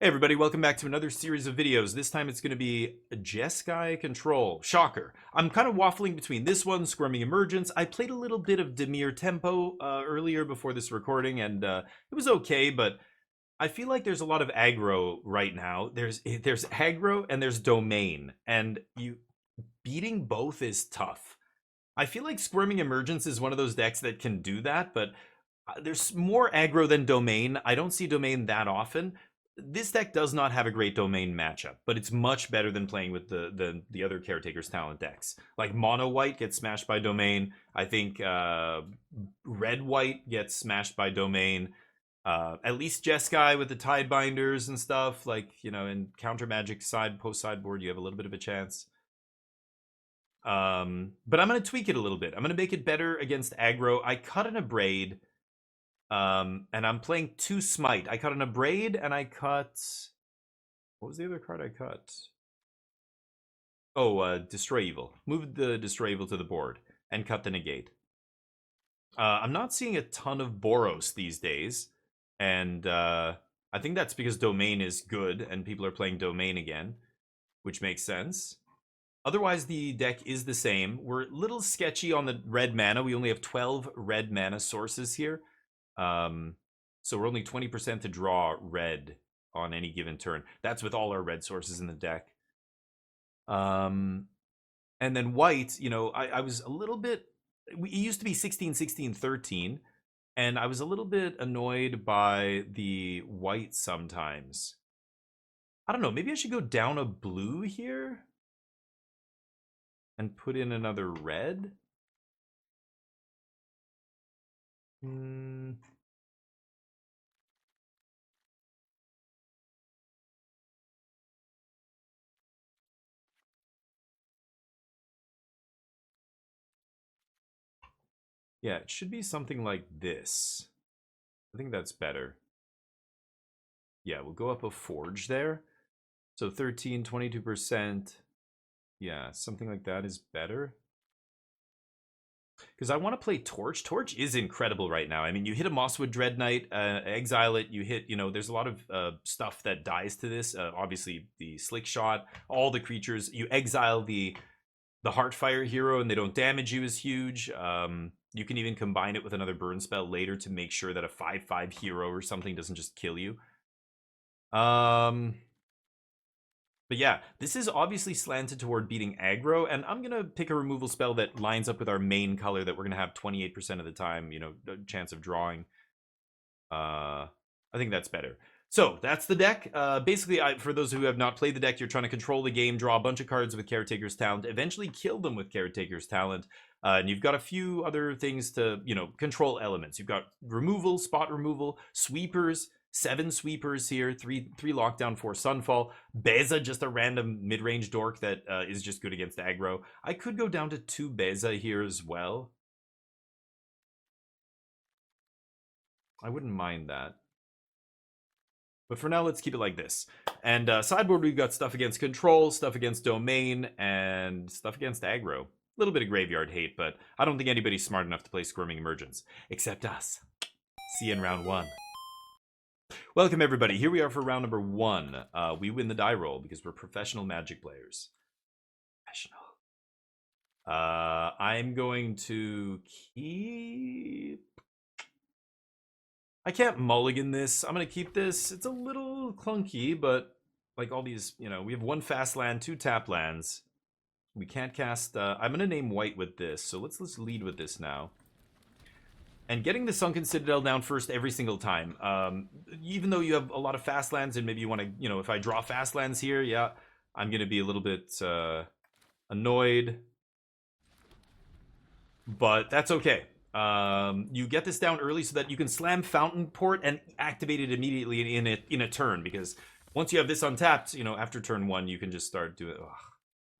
Hey everybody, welcome back to another series of videos. This time it's going to be Jeskai Control. Shocker. I'm kind of waffling between this one, Squirming Emergence. I played a little bit of Demir Tempo earlier before this recording, and it was okay, but I feel like there's a lot of aggro right now. There's aggro and there's domain, and beating both is tough. I feel like Squirming Emergence is one of those decks that can do that, but there's more aggro than domain. I don't see domain that often. This deck does not have a great domain matchup, but it's much better than playing with the other Caretaker's Talent decks. Like Mono White gets smashed by domain. I think Red White gets smashed by domain. At least Jeskai with the Tidebinders and stuff, like, you know, in Counter Magic post sideboard, you have a little bit of a chance. But I'm going to tweak it a little bit. I'm going to make it better against aggro. I cut an Abrade. And I'm playing 2 Smite. I cut an Abrade and I cut... What was the other card I cut? Oh, Destroy Evil. Moved the Destroy Evil to the board and cut the Negate. I'm not seeing a ton of Boros these days. And I think that's because Domain is good and people are playing Domain again, which makes sense. Otherwise, the deck is the same. We're a little sketchy on the red mana. We only have 12 red mana sources here. So we're only 20% to draw red on any given turn. That's with all our red sources in the deck. And then white, you know, I was a little bit... It used to be 16, 16, 13. And I was a little bit annoyed by the white sometimes. I don't know, maybe I should go down a blue here? And put in another red? Yeah, it should be something like this. I think that's better. Yeah, we'll go up a forge there. So 13, 22%. Yeah, something like that is better. Because I want to play Torch. Torch is incredible right now. I mean, you hit a Mosswood Dread Knight, exile it, you hit, you know, there's a lot of stuff that dies to this. Obviously, the Slick Shot, all the creatures. You exile the Heartfire hero and they don't damage you is huge. You can even combine it with another burn spell later to make sure that a 5/5 hero or something doesn't just kill you. But yeah, this is obviously slanted toward beating aggro, and I'm gonna pick a removal spell that lines up with our main color that we're gonna have 28% of the time, you know, chance of drawing. I think that's better. So that's the deck. Basically, for those who have not played the deck, you're trying to control the game, draw a bunch of cards with Caretaker's Talent, eventually kill them with Caretaker's Talent. And you've got a few other things to, you know, control elements. You've got removal, spot removal, sweepers, 7 sweepers here, 3 lockdown, 4 Sunfall. Beza, just a random mid-range dork that is just good against aggro. I could go down to 2 Beza here as well. I wouldn't mind that. But for now, let's keep it like this. And sideboard, we've got stuff against control, stuff against domain, and stuff against aggro. A little bit of graveyard hate, but I don't think anybody's smart enough to play Squirming Emergence. Except us. See you in round 1. Welcome, everybody. Here we are for round number 1. We win the die roll because we're professional Magic players. Professional. I'm going to keep... I can't mulligan this. I'm going to keep this. It's a little clunky, but like all these, you know, we have 1 fast land, 2 tap lands. We can't cast... I'm going to name white with this, so let's lead with this now. And getting the Sunken Citadel down first every single time. Even though you have a lot of fast lands and maybe you want to, you know, if I draw fast lands here, yeah, I'm going to be a little bit annoyed. But that's okay. You get this down early so that you can slam Fountain Port and activate it immediately in a turn, because once you have this untapped, you know, after turn 1, you can just start doing... Ugh,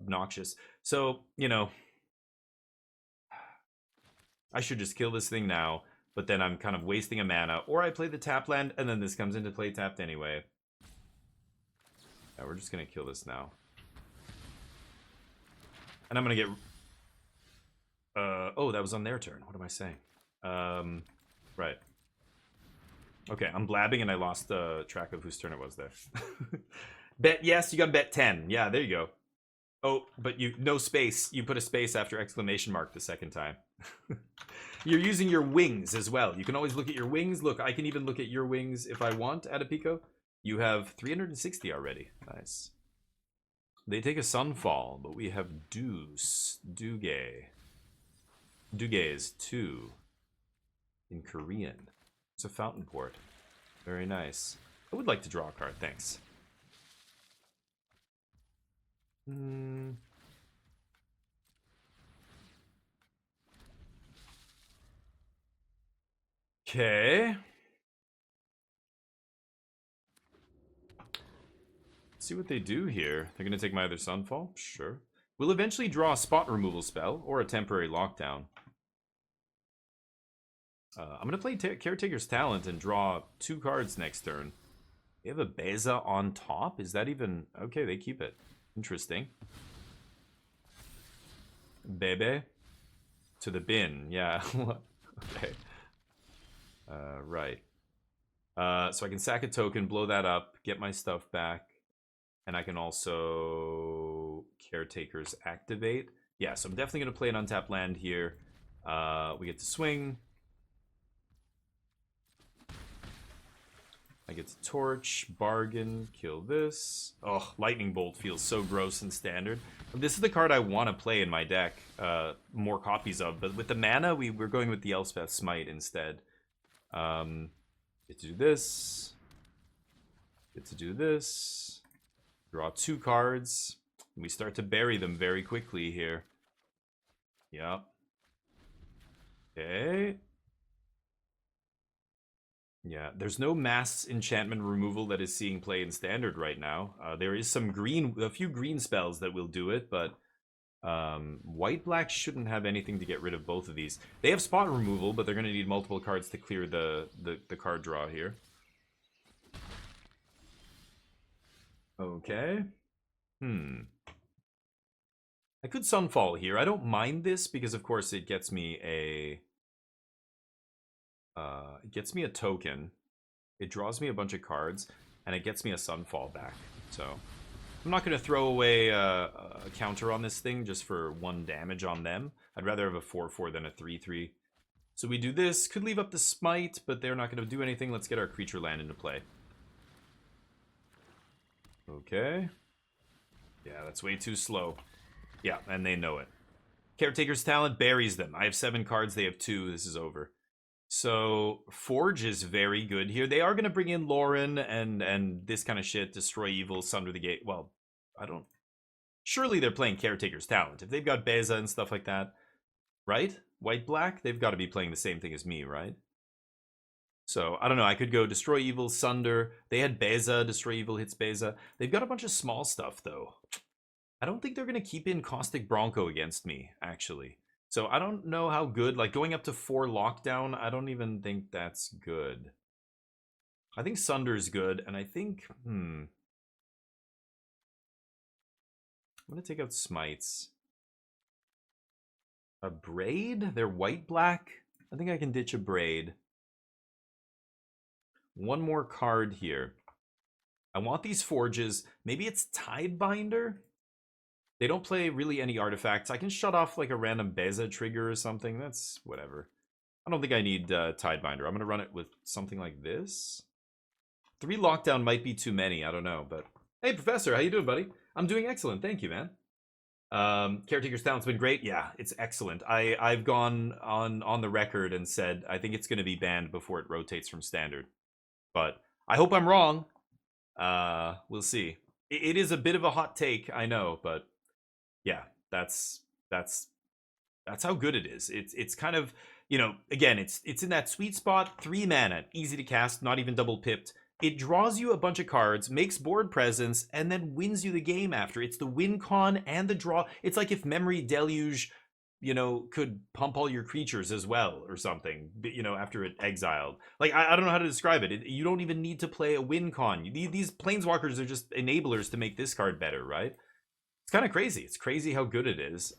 obnoxious. So, you know, I should just kill this thing now, but then I'm kind of wasting a mana, or I play the tap land and then this comes into play tapped anyway. Yeah, we're just gonna kill this now. And I'm gonna get... oh, that was on their turn. What am I saying? Right. Okay, I'm blabbing and I lost track of whose turn it was there. Bet yes, you got to bet 10. Yeah, there you go. Oh, but you no space. You put a space after exclamation mark the second time. You're using your wings as well. You can always look at your wings. Look, I can even look at your wings if I want at a Pico. You have 360 already. Nice. They take a Sunfall, but we have Deuce. Duge. Duge is 2 in Korean. It's a fountain port. Very nice. I would like to draw a card, thanks. Okay. Let's see what they do here. They're going to take my other Sunfall? Sure. We'll eventually draw a spot removal spell or a temporary lockdown. I'm going to play Caretaker's Talent and draw 2 cards next turn. They have a Beza on top? Is that even... Okay, they keep it. Interesting. Bebe. To the bin. Yeah. Okay. Right. So I can sack a token, blow that up, get my stuff back. And I can also... Caretaker's Activate. Yeah, so I'm definitely going to play an untapped land here. We get to swing. I get to torch, bargain, kill this. Oh, Lightning Bolt feels so gross in Standard. This is the card I want to play in my deck, more copies of. But with the mana, we're going with the Elspeth Smite instead. Get to do this. Get to do this. Draw 2 cards. We start to bury them very quickly here. Yep. Okay. Yeah, there's no mass enchantment removal that is seeing play in Standard right now. There is a few green spells that will do it, but white-black shouldn't have anything to get rid of both of these. They have spot removal, but they're going to need multiple cards to clear the card draw here. Okay. I could Sunfall here. I don't mind this because, of course, it gets me a... it gets me a token, it draws me a bunch of cards, and it gets me a Sunfall back. So I'm not going to throw away a counter on this thing just for 1 damage on them. I'd rather have a 4/4 than a 3/3. So we do this. Could leave up the Smite, but they're not going to do anything. Let's get our creature land into play. Okay. Yeah, that's way too slow. Yeah, and they know it. Caretaker's Talent buries them. I have 7 cards. They have 2. This is over. So Forge is very good here. They are going to bring in Lauren and this kind of shit. Destroy Evil, Sunder the Gate. Well, I don't... Surely they're playing Caretaker's Talent. If they've got Beza and stuff like that, right? White-black, they've got to be playing the same thing as me, right? So, I don't know. I could go Destroy Evil, Sunder. They had Beza. Destroy Evil hits Beza. They've got a bunch of small stuff, though. I don't think they're going to keep in Caustic Bronco against me, actually. So I don't know how good, like going up to 4 lockdown, I don't even think that's good. I think Sunder's good, and I think, I'm going to take out Smites. Abrade? They're white-black? I think I can ditch Abrade. 1 more card here. I want these Forges. Maybe it's Tidebinder? They don't play really any artifacts. I can shut off like a random Beza trigger or something. That's whatever. I don't think I need Tidebinder. I'm going to run it with something like this. 3 lockdown might be too many. I don't know. But hey, Professor, how you doing, buddy? I'm doing excellent. Thank you, man. Caretaker's Talent's been great. Yeah, it's excellent. I've gone on the record and said I think it's going to be banned before it rotates from Standard. But I hope I'm wrong. We'll see. It is a bit of a hot take, I know, but... Yeah, that's how good it is. It's kind of, you know, again, it's in that sweet spot, 3 mana, easy to cast, not even double pipped. It draws you a bunch of cards, makes board presence, and then wins you the game after. It's the win con and the draw. It's like if Memory Deluge, you know, could pump all your creatures as well or something, you know, after it exiled. Like, I don't know how to describe it. You don't even need to play a win con. These Planeswalkers are just enablers to make this card better, right? It's kind of crazy. It's crazy how good it is.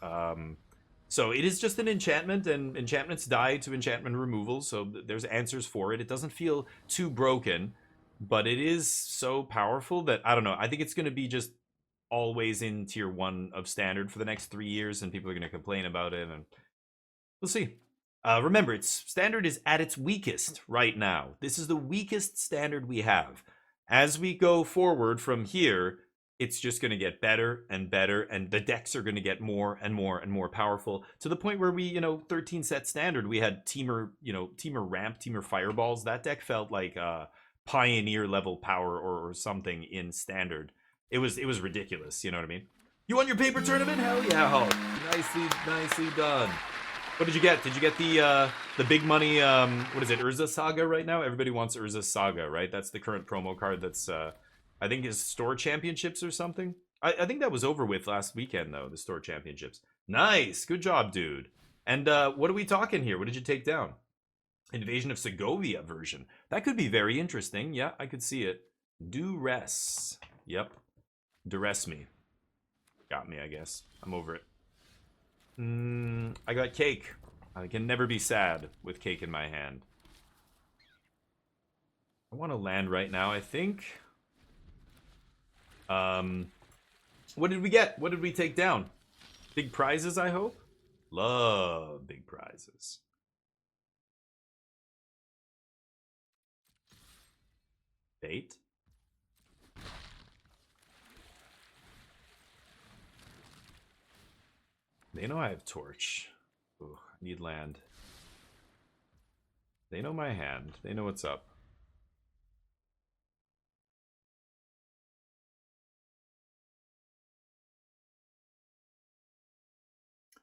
So it is just an enchantment, and enchantments die to enchantment removal, so there's answers for it. It doesn't feel too broken, but it is so powerful that, I don't know, I think it's going to be just always in tier 1 of standard for the next 3 years, and people are going to complain about it, and we'll see. Remember, its standard is at its weakest right now. This is the weakest standard we have. As we go forward from here, it's just going to get better and better, and the decks are going to get more and more and more powerful, to the point where we, 13 set standard, we had Teamer, Teamer Ramp, Teamer Fireballs. That deck felt like Pioneer level power or something in standard. It was ridiculous, you know what I mean? You won your paper tournament? Hell yeah, Hulk. Nicely done. What did you get? Did you get the big money, what is it, Urza Saga right now? Everybody wants Urza Saga, right? That's the current promo card that's, I think is Store Championships or something. I think that was over with last weekend, though, the Store Championships. Nice! Good job, dude. And what are we talking here? What did you take down? Invasion of Segovia version. That could be very interesting. Yeah, I could see it. Duress. Yep. Duress me. Got me, I guess. I'm over it. I got cake. I can never be sad with cake in my hand. I want to land right now, I think. What did we get? What did we take down? Big prizes, I hope? Love big prizes. Bait? They know I have torch. Ooh, I need land. They know my hand. They know what's up.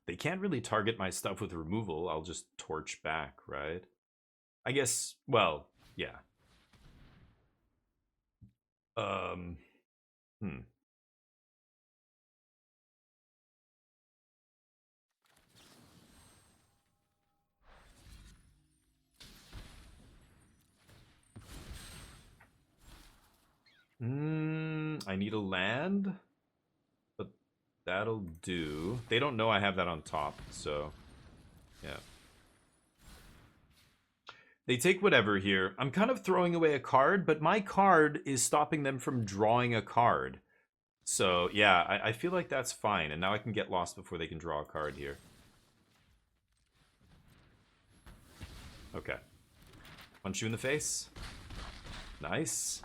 They can't really target my stuff with removal. I'll just torch back, right? I guess, well, yeah. Hmm. I need a land, but that'll do. They don't know I have that on top, so yeah. They take whatever here. I'm kind of throwing away a card, but my card is stopping them from drawing a card. So yeah, I feel like that's fine, and now I can get lost before they can draw a card here. Okay. Punch you in the face. Nice.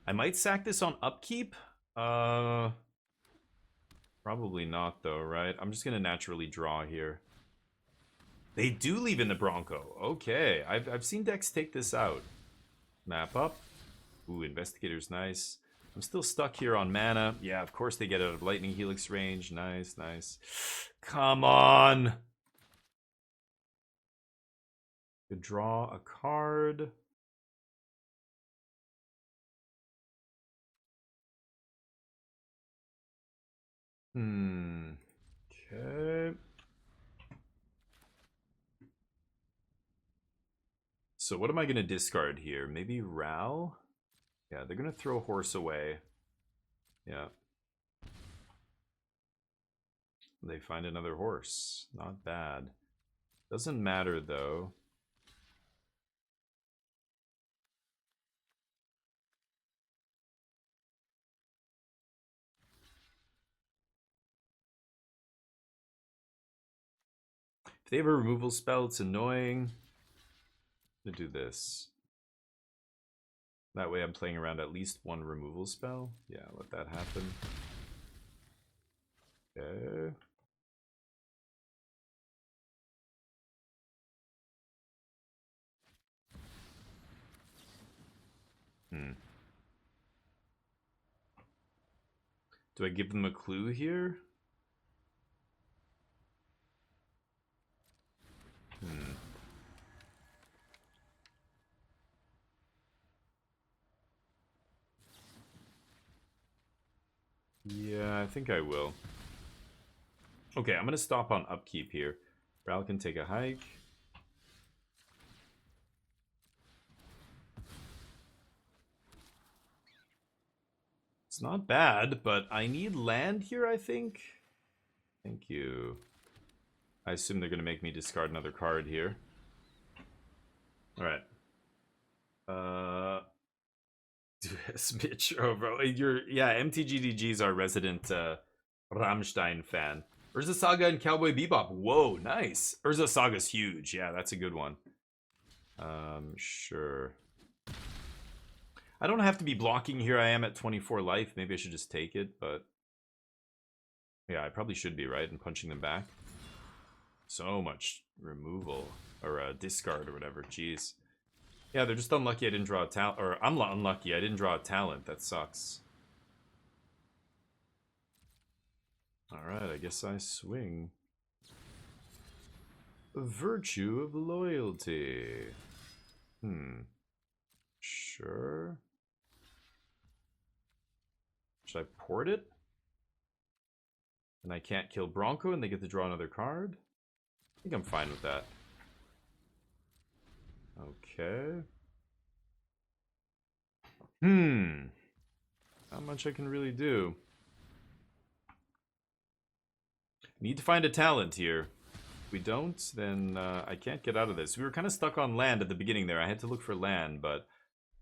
I might sack this on upkeep. Probably not though, right? I'm just gonna naturally draw here. They do leave in the Bronco. Okay, I've seen decks take this out. Map up. Ooh, Investigator's nice. I'm still stuck here on mana. Yeah, of course they get out of Lightning Helix range. Nice. Come on! Could draw a card. Okay. So what am I going to discard here? Maybe Ral? Yeah, they're going to throw Horse away. Yeah. They find another horse. Not bad. Doesn't matter, though. If they have a removal spell, it's annoying. I'm going to do this. That way I'm playing around at least one removal spell. Yeah, let that happen. Okay. Do I give them a clue here? Yeah, I think I will. Okay, I'm going to stop on upkeep here. Ral can take a hike. It's not bad, but I need land here, I think. Thank you. I assume they're going to make me discard another card here. Alright. Bitch, oh bro, yeah, MTGDG's our resident Rammstein fan. Urza Saga and Cowboy Bebop. Whoa, nice. Urza Saga's huge. Yeah, that's a good one. Sure. I don't have to be blocking here. I am at 24 life. Maybe I should just take it, but yeah, I probably should be, right? And punching them back. So much removal or discard or whatever. Jeez. Yeah, they're just unlucky I didn't draw a talent. Or I'm unlucky I didn't draw a talent. That sucks. Alright, I guess I swing. Virtue of Loyalty. Sure. Should I port it? And I can't kill Bronco and they get to draw another card? I think I'm fine with that. Okay. Not much I can really do. Need to find a talent here. If we don't, then I can't get out of this. We were kind of stuck on land at the beginning there. I had to look for land, but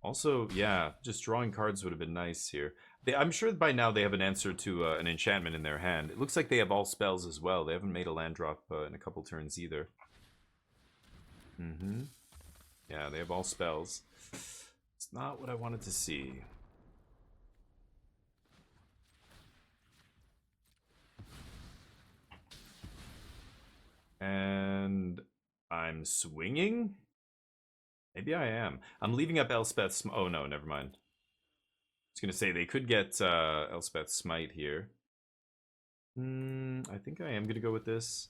also, yeah, just drawing cards would have been nice here. I'm sure by now they have an answer to an enchantment in their hand. It looks like they have all spells as well. They haven't made a land drop in a couple turns either. Yeah, they have all spells. It's not what I wanted to see. And I'm swinging? Maybe I am. I'm leaving up Elspeth's... Oh, no, never mind. I was going to say, they could get Elspeth's Smite here. I think I am going to go with this.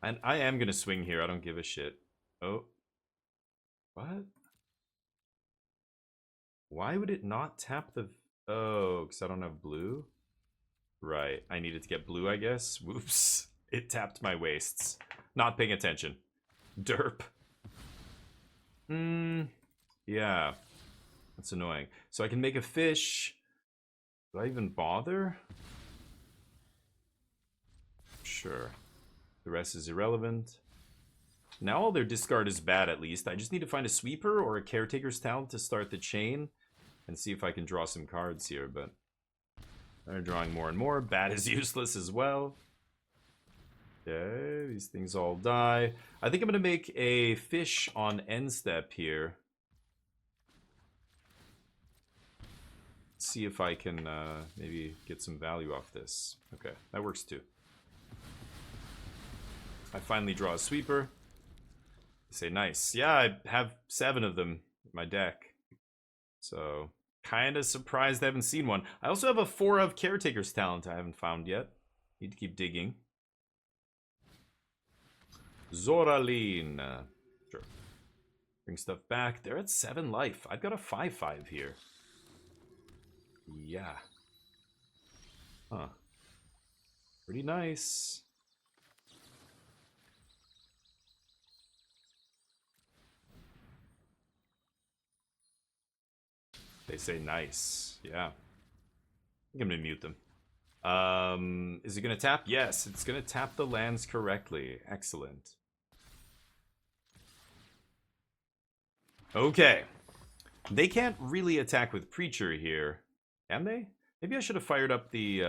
And I am going to swing here. I don't give a shit. Oh. What? Why would it not tap the... Oh, because I don't have blue? Right. I needed to get blue, I guess. Whoops. It tapped my wastes. Not paying attention. Derp. Yeah. That's annoying. So I can make a fish. Do I even bother? Sure. The rest is irrelevant. Now all their discard is bad, at least. I just need to find a sweeper or a Caretaker's Talent to start the chain and see if I can draw some cards here, but they're drawing more and more. Bad is useless as well. Okay, these things all die. I think I'm going to make a fish on end step here. See if I can maybe get some value off this. Okay, that works too. I finally draw a sweeper. Say nice. Yeah, I have 7 of them in my deck. So, kind of surprised I haven't seen one. I also have a 4 of Caretaker's Talent I haven't found yet. Need to keep digging. Zoraline. Sure. Bring stuff back. They're at 7 life. I've got a 5/5 here. Yeah. Huh. Pretty nice. They say nice. Yeah. I think I'm going to mute them. Is it going to tap? Yes, it's going to tap the lands correctly. Excellent. Okay. They can't really attack with Preacher here. Can they? Maybe I should have fired up the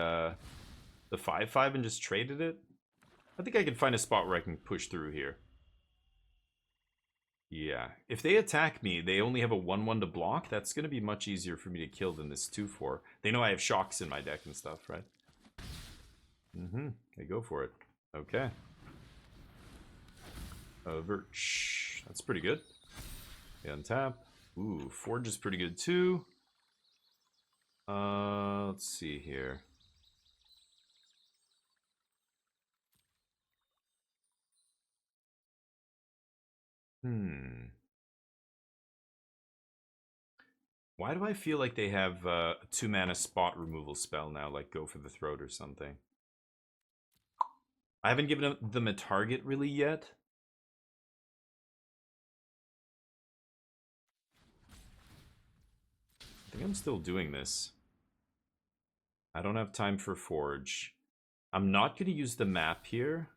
5/5 and just traded it. I think I can find a spot where I can push through here. Yeah. If they attack me, they only have a 1/1 to block. That's going to be much easier for me to kill than this 2/4. They know I have shocks in my deck and stuff, right? They go for it. Okay. Verch. That's pretty good. They untap. Ooh, Forge is pretty good too. Let's see here. Why do I feel like they have a 2-mana spot removal spell now, like Go for the Throat or something? I haven't given them a target really yet. I think I'm still doing this. I don't have time for Forge. I'm not going to use the map here.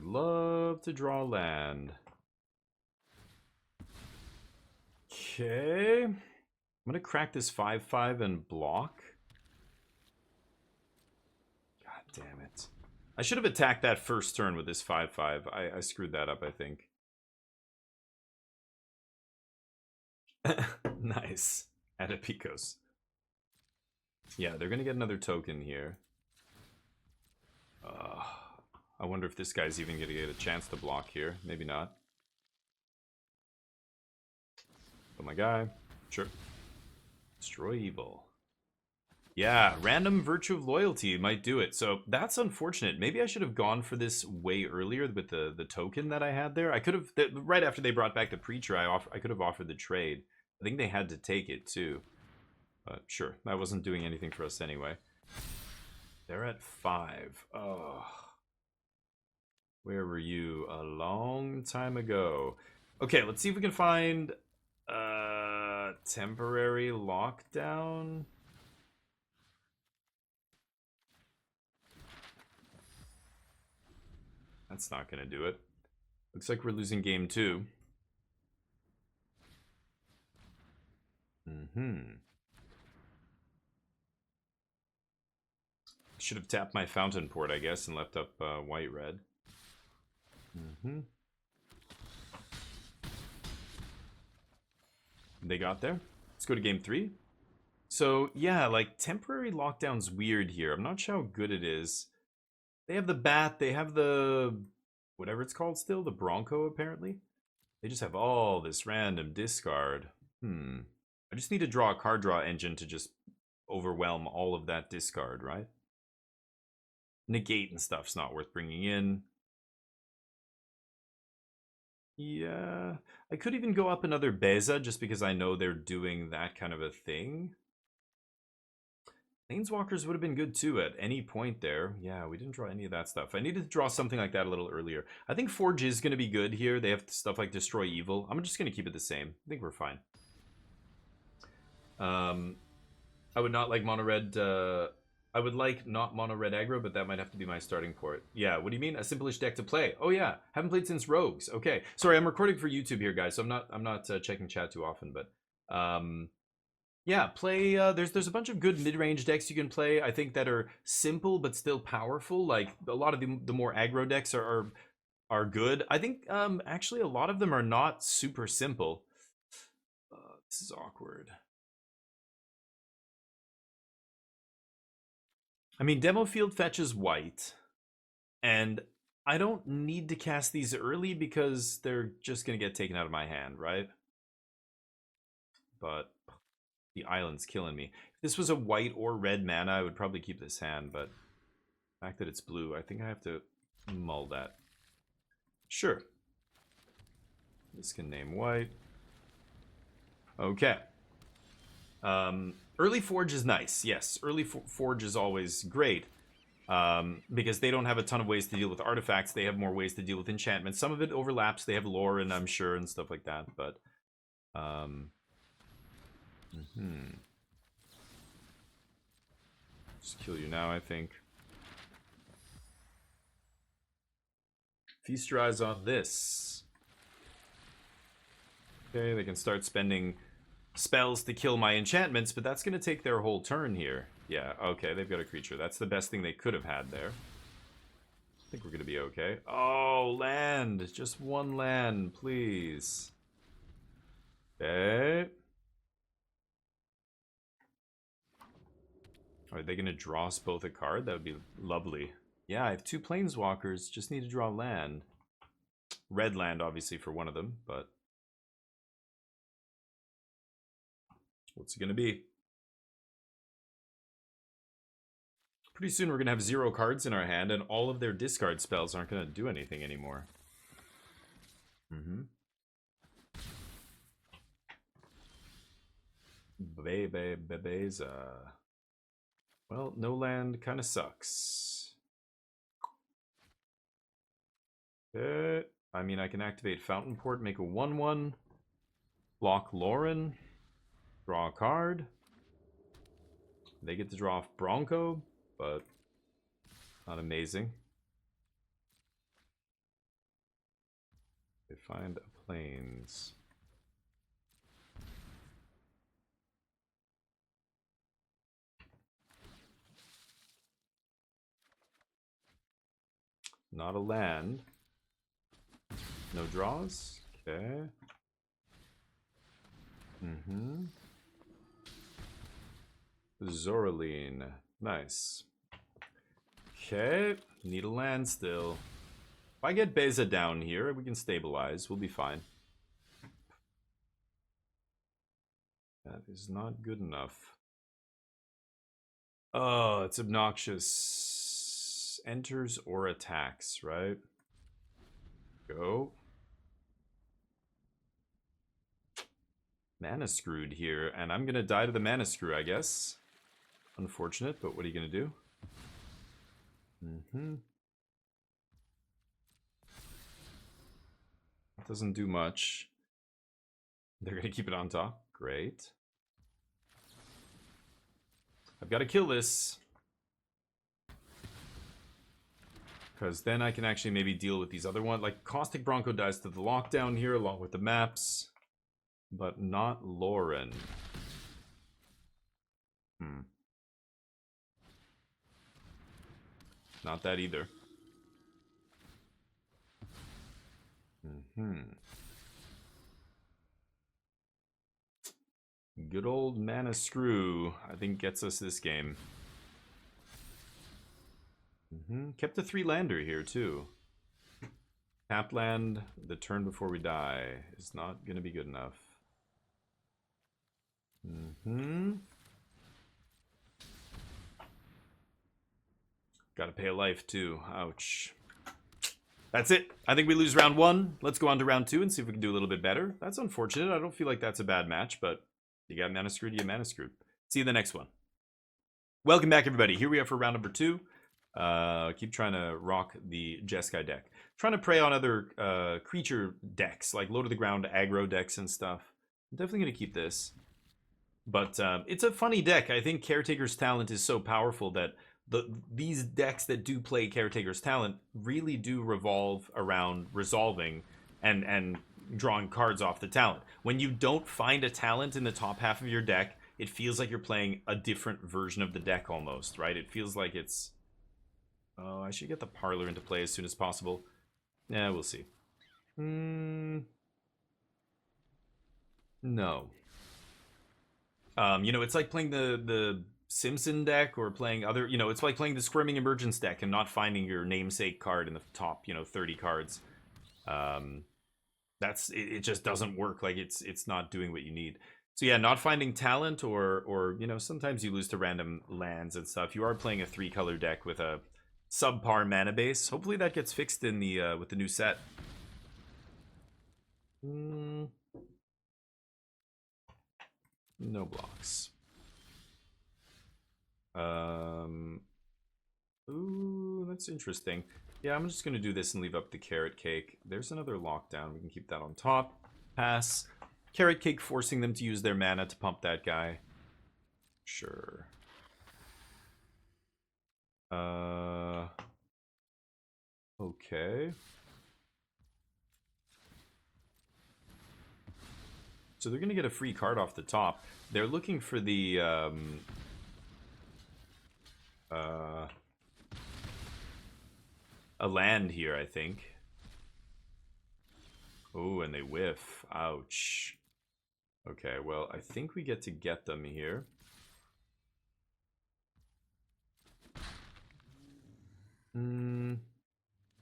love to draw land. Okay. I'm gonna crack this 5/5 and block. God damn it. I should have attacked that first turn with this 5/5. I screwed that up, I think. Nice. Adipicos. Yeah, they're gonna get another token here. I wonder if this guy's even gonna get a chance to block here. Maybe not. Oh my guy. Sure. Destroy evil. Yeah, random Virtue of Loyalty might do it. So that's unfortunate. Maybe I should have gone for this way earlier with the token that I had there. I could have, right after they brought back the Preacher, I could have offered the trade. I think they had to take it too. But sure, that wasn't doing anything for us anyway. They're at 5. Oh. Where were you? A long time ago. Okay, let's see if we can find temporary lockdown. That's not gonna do it. Looks like we're losing game 2. Should have tapped my fountain port, I guess, and left up white-red. They got there. Let's go to game 3. So, yeah, like, temporary lockdown's weird here. I'm not sure how good it is. They have the bat, they have the... whatever it's called still, the Bronco, apparently. They just have all this random discard. I just need to draw a card draw engine to just overwhelm all of that discard, right? Negate and stuff's not worth bringing in. Yeah, I could even go up another Beza just because I know they're doing that kind of a thing. Planeswalkers would have been good too at any point there. Yeah, we didn't draw any of that stuff. I needed to draw something like that a little earlier. I think Forge is going to be good here. They have stuff like Destroy Evil. I'm just going to keep it the same. I think we're fine. I would not like mono red. I would like not mono red aggro, but that might have to be my starting port. Yeah, what do you mean? A simplish deck to play? Oh yeah, haven't played since Rogues. Okay, sorry, I'm recording for YouTube here, guys, so I'm not checking chat too often, but yeah, play. There's a bunch of good mid-range decks you can play. I think that are simple but still powerful. Like a lot of the more aggro decks are good. I think actually a lot of them are not super simple. This is awkward. I mean, Demo Field fetches white, and I don't need to cast these early because they're just going to get taken out of my hand, right? But the island's killing me. If this was a white or red mana, I would probably keep this hand, but the fact that it's blue, I think I have to mull that. Sure. This can name white. Okay. Early Forge is nice. Yes, early Forge is always great. Because they don't have a ton of ways to deal with artifacts. They have more ways to deal with enchantments. Some of it overlaps. They have lore, and I'm sure, and stuff like that. But, just kill you now, I think. Feast your eyes on this. Okay, they can start spending spells to kill my enchantments, but that's going to take their whole turn here. Yeah, okay, they've got a creature. That's the best thing they could have had there. I think we're going to be okay. Oh, land. Just one land, please. Okay. Are they going to draw us both a card? That would be lovely. Yeah, I have 2 planeswalkers. Just need to draw land. Red land, obviously, for one of them, but... what's it going to be? Pretty soon we're going to have 0 cards in our hand, and all of their discard spells aren't going to do anything anymore. Beza. Well, no land kind of sucks. I mean, I can activate Fountain Port, make a 1/1, block Lauren, draw a card. They get to draw off Bronco, but not amazing. Find a plains. Not a land. No draws? Okay. Zoraline. Nice. Okay. Need a land still. If I get Beza down here, we can stabilize. We'll be fine. That is not good enough. Oh, it's obnoxious. Enters or attacks, right? Go. Mana screwed here, and I'm gonna die to the mana screw, I guess. Unfortunate, but what are you gonna do? It doesn't do much. They're gonna keep it on top. Great. I've got to kill this. Because then I can actually maybe deal with these other ones. Like, Caustic Bronco dies to the lockdown here along with the maps. But not Lauren. Not that either. Good old Mana Screw, I think, gets us this game. Kept the 3-lander here, too. Tap land the turn before we die is not going to be good enough. Gotta pay a life, too. Ouch. That's it. I think we lose round 1. Let's go on to round 2 and see if we can do a little bit better. That's unfortunate. I don't feel like that's a bad match, but you got Mana Screwed, you Mana Screwed. See you in the next one. Welcome back, everybody. Here we are for round number 2. Keep trying to rock the Jeskai deck. Trying to prey on other creature decks, like low to the ground aggro decks and stuff. I'm definitely going to keep this. But it's a funny deck. I think Caretaker's talent is so powerful that these decks that do play Caretaker's talent really do revolve around resolving and drawing cards off the talent. When you don't find a talent in the top half of your deck, it feels like you're playing a different version of the deck almost, right? It feels like it's... Oh, I should get the Parlor into play as soon as possible. Yeah, we'll see. No. You know, it's like playing the Simpson deck or playing other, you know, it's like playing the Squirming Emergence deck and not finding your namesake card in the top, 30 cards. It just doesn't work. Like it's not doing what you need. So yeah, not finding talent or sometimes you lose to random lands and stuff. You are playing a 3-color deck with a subpar mana base. Hopefully that gets fixed in the with the new set. No blocks. Ooh, that's interesting. Yeah, I'm just gonna do this and leave up the Carrot Cake. There's another lockdown. We can keep that on top. Pass. Carrot Cake forcing them to use their mana to pump that guy. Sure. Okay. So they're gonna get a free card off the top. They're looking for the a land here, I think. Oh, and they whiff. Ouch. Okay, well, I think we get to get them here.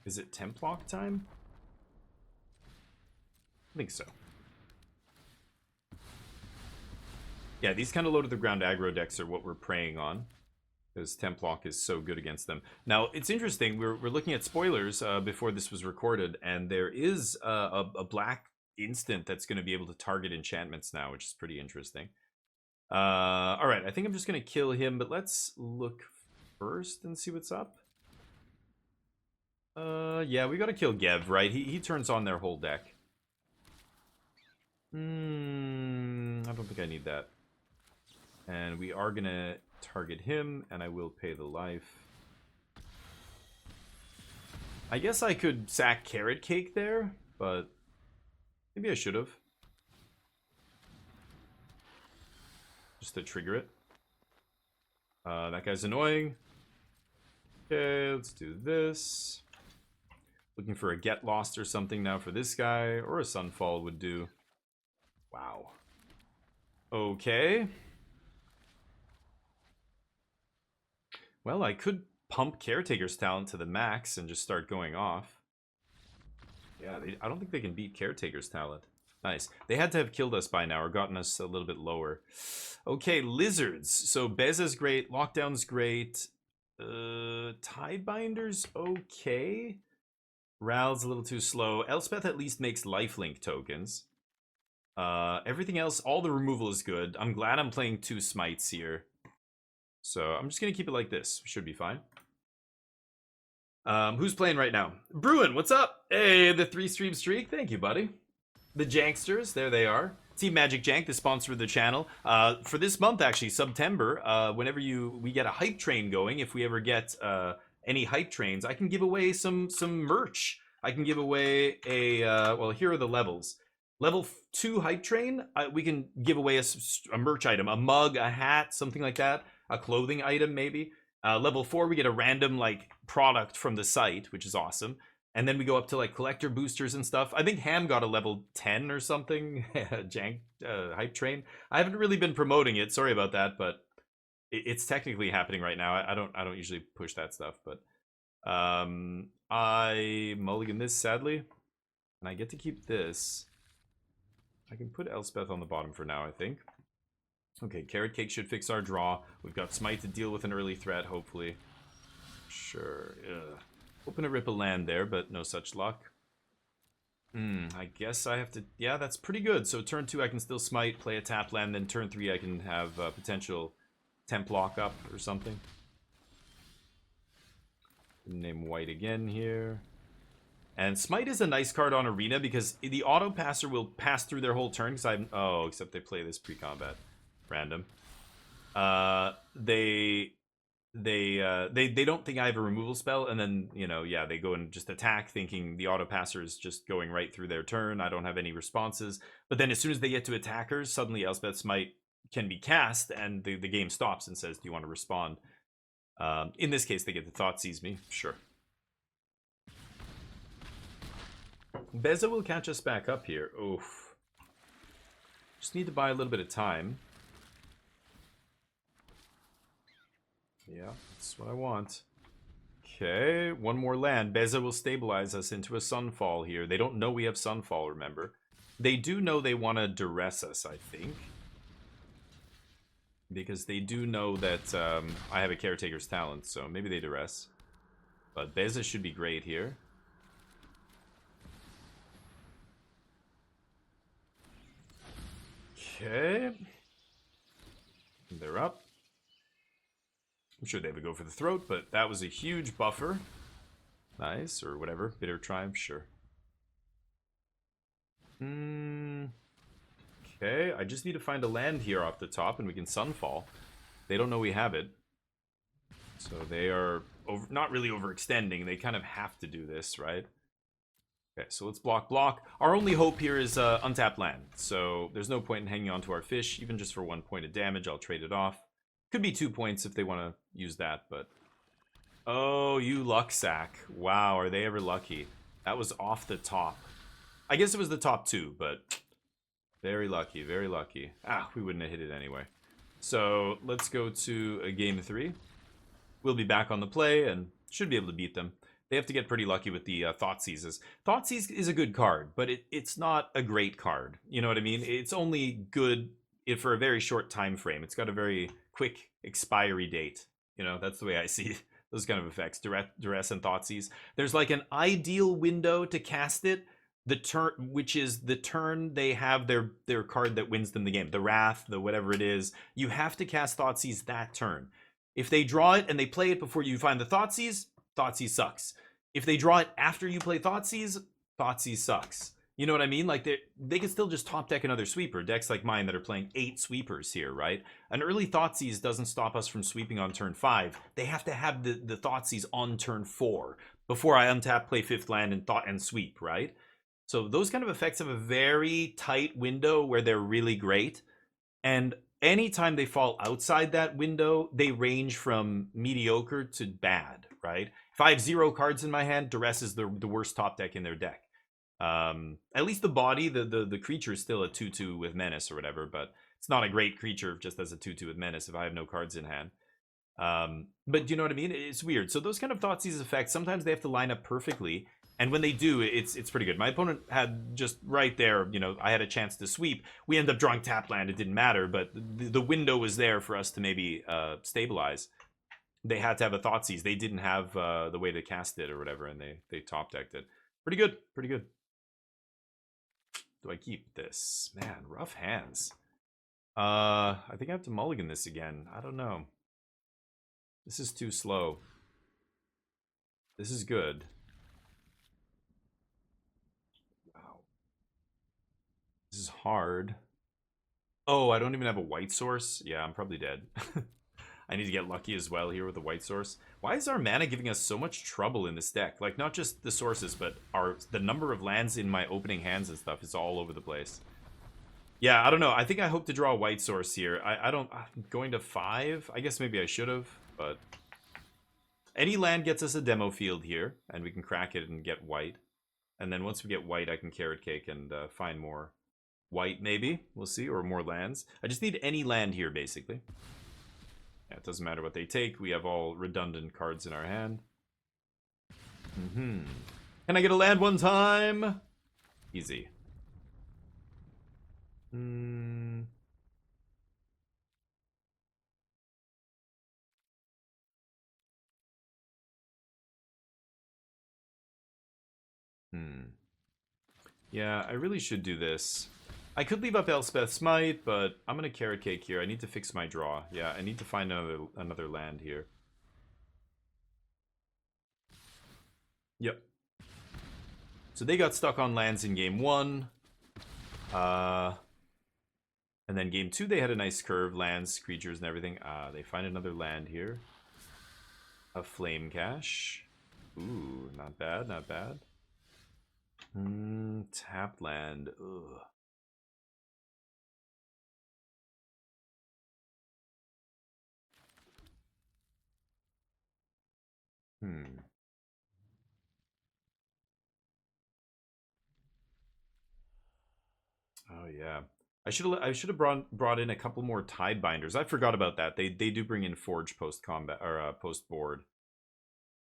Is it Templock time? I think so. Yeah, these kind of low to the ground aggro decks are what we're preying on, because Templock is so good against them. Now, it's interesting, we're looking at spoilers before this was recorded, and there is a black instant that's going to be able to target enchantments now, which is pretty interesting. Alright, I think I'm just going to kill him, but let's look first and see what's up. Yeah, we got to kill Gev, right? He turns on their whole deck. I don't think I need that. And we are going to target him, and I will pay the life. I guess I could sack Carrot Cake there, but Maybe I should have. Just to trigger it. That guy's annoying. Okay, let's do this. Looking for a Get Lost or something now for this guy. Or a Sunfall would do. Wow. Okay. Well, I could pump Caretaker's talent to the max and just start going off. Yeah, I don't think they can beat Caretaker's talent. Nice. They had to have killed us by now or gotten us a little bit lower. Okay, Lizards. So Beza's great. Lockdown's great. Tidebinder's okay. Ral's a little too slow. Elspeth at least makes lifelink tokens. Everything else, all the removal is good. I'm glad I'm playing 2 smites here. So I'm just going to keep it like this. Should be fine. Who's playing right now? Bruin, what's up? Hey, the 3-stream streak. Thank you, buddy. The Janksters, there they are. Team Magic Jank, the sponsor of the channel. For this month, actually, September, whenever we get a hype train going, if we ever get any hype trains, I can give away some merch. I can give away a, well, here are the levels. Level 2 hype train, we can give away a merch item, a mug, a hat, something like that. A clothing item, maybe. Level 4, we get a random, like, product from the site, which is awesome. And then we go up to, like, collector boosters and stuff. I think Ham got a level 10 or something. Jank hype train. I haven't really been promoting it. Sorry about that, but it's technically happening right now. I don't usually push that stuff, but I mulligan this, sadly. And I get to keep this. I can put Elspeth on the bottom for now, I think. Okay, Carrot Cake should fix our draw. We've got Smite to deal with an early threat, hopefully. Sure. Ugh. Hoping to rip a land there, but no such luck. I guess I have to... Yeah, that's pretty good. So turn 2, I can still Smite, play a tap land. Then turn 3, I can have potential temp lock up or something. Name white again here. And Smite is a nice card on Arena because the auto passer will pass through their whole turn. Because I'm... Oh, except they play this pre-combat. Random. They don't think I have a removal spell, and then, you know, yeah, they go and just attack thinking the auto passer is just going right through their turn. I don't have any responses. But then as soon as they get to attackers, suddenly Elspeth's Smite can be cast, and the game stops and says, do you want to respond? In this case, they get the Thoughtseize me. Sure. Beza will catch us back up here. Oof. Just need to buy a little bit of time. Yeah, that's what I want. Okay, one more land. Beza will stabilize us into a Sunfall here. They don't know we have Sunfall, remember. They do know they want to duress us, I think. Because they do know that I have a Caretaker's talent, so maybe they duress. But Beza should be great here. Okay. They're up. I'm sure they would go for the throat, but that was a huge buffer. Nice, or whatever. Bitter Triumph, sure. Okay, I just need to find a land here off the top, and we can Sunfall. They don't know we have it. So they are not really overextending. They kind of have to do this, right? Okay, so let's block. Our only hope here is untapped land. So there's no point in hanging on to our fish, even just for 1 point of damage. I'll trade it off. Could be 2 points if they want to use that, but... Oh, you luck sack. Wow, are they ever lucky? That was off the top. I guess it was the top 2, but... Very lucky, very lucky. Ah, we wouldn't have hit it anyway. So, let's go to a game 3. We'll be back on the play, and should be able to beat them. They have to get pretty lucky with the Thoughtseizes. Thoughtseize is a good card, but it's not a great card. You know what I mean? It's only good for a very short time frame. It's got a very quick expiry date. You know, that's the way I see those kind of effects. Duress and Thoughtseize. There's like an ideal window to cast it, the turn, which is the turn they have their card that wins them the game. The Wrath, the whatever it is. You have to cast Thoughtseize that turn. If they draw it and they play it before you find the Thoughtseize, Thoughtseize sucks. If they draw it after you play Thoughtseize, Thoughtseize sucks. You know what I mean? Like, they can still just top deck another sweeper. Decks like mine that are playing 8 sweepers here, right? An early Thoughtseize doesn't stop us from sweeping on turn 5. They have to have the Thoughtseize on turn 4 before I untap, play 5th land, and sweep, right? So those kind of effects have a very tight window where they're really great. And anytime they fall outside that window, they range from mediocre to bad, right? If I have 0 cards in my hand, Duress is the worst top deck in their deck. At least the body, the creature is still a 2/2 with menace or whatever, but it's not a great creature just as a 2/2 with menace if I have no cards in hand. But do you know what I mean? It's weird. So those kind of Thoughtseize effects, sometimes they have to line up perfectly. And when they do, it's pretty good. My opponent had just right there, you know, I had a chance to sweep. We ended up drawing tap land. It didn't matter, but the window was there for us to maybe stabilize. They had to have a Thoughtseize. They didn't have the way to cast it or whatever, and they top decked it. Pretty good. Pretty good. Do I keep this? Man, rough hands. I think I have to mulligan this again. I don't know. This is too slow. This is good. Wow. This is hard. Oh, I don't even have a white source? Yeah, I'm probably dead. I need to get lucky as well here with the white source. Why is our mana giving us so much trouble in this deck? Like, not just the sources, but the number of lands in my opening hands and stuff is all over the place. Yeah, I don't know. I think I hope to draw a white source here. I'm going to 5. I guess maybe I should have, but... Any land gets us a demo field here, and we can crack it and get white. And then once we get white, I can carrot cake and find more white, maybe. We'll see, or more lands. I just need any land here, basically. Yeah, it doesn't matter what they take. We have all redundant cards in our hand. Can I get a land one time? Easy. Yeah, I really should do this. I could leave up Elspeth Smite, but I'm gonna carrot cake here. I need to fix my draw. Yeah, I need to find another land here. Yep. So they got stuck on lands in game 1. And then game 2 they had a nice curve, lands, creatures, and everything. They find another land here. A Flame Cache. Ooh, not bad, not bad. Tapped land. Ugh. Oh yeah. I should have brought in a couple more Tidebinders. I forgot about that. They do bring in Forge post combat or post board.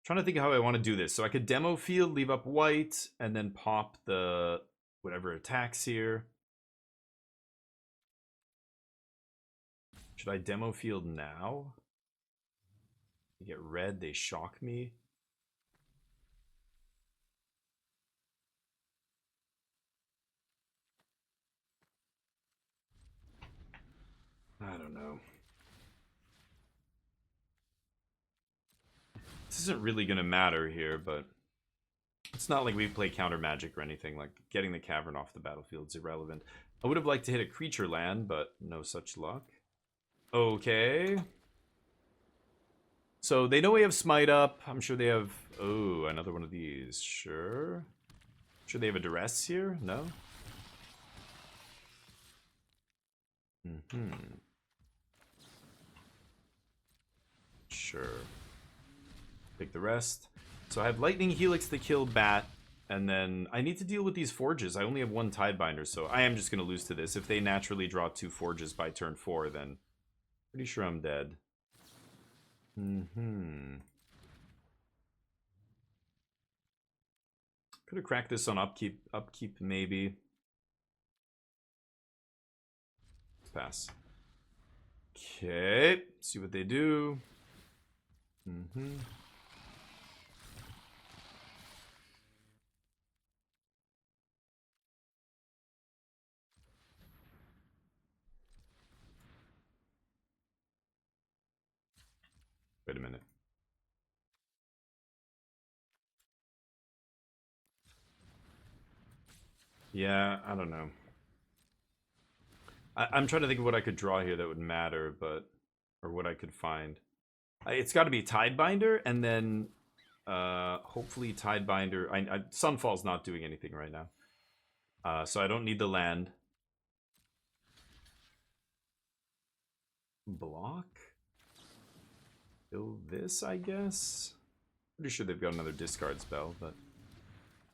Trying to think of how I want to do this. So I could demo field, leave up white, and then pop the whatever attacks here. Should I demo field now? They get red, they shock me. I don't know. This isn't really going to matter here, but it's not like we play counter magic or anything. Like, getting the cavern off the battlefield is irrelevant. I would have liked to hit a creature land, but no such luck. Okay. So they know we have Smite up. I'm sure they have... Oh, another one of these. Sure. Sure they have a Duress here? No? Sure. Take the rest. So I have Lightning Helix to kill Bat, and then I need to deal with these Forges. I only have 1 Tidebinder, so I am just going to lose to this. If they naturally draw 2 Forges by turn 4, then pretty sure I'm dead. Could have cracked this on upkeep maybe. Pass. Okay, see what they do. Wait a minute. Yeah, I don't know. I'm trying to think of what I could draw here that would matter, but... Or what I could find. It's got to be Tidebinder, and then... hopefully Tidebinder... Sunfall's not doing anything right now. So I don't need the land. Block? Kill this, I guess? Pretty sure they've got another discard spell, but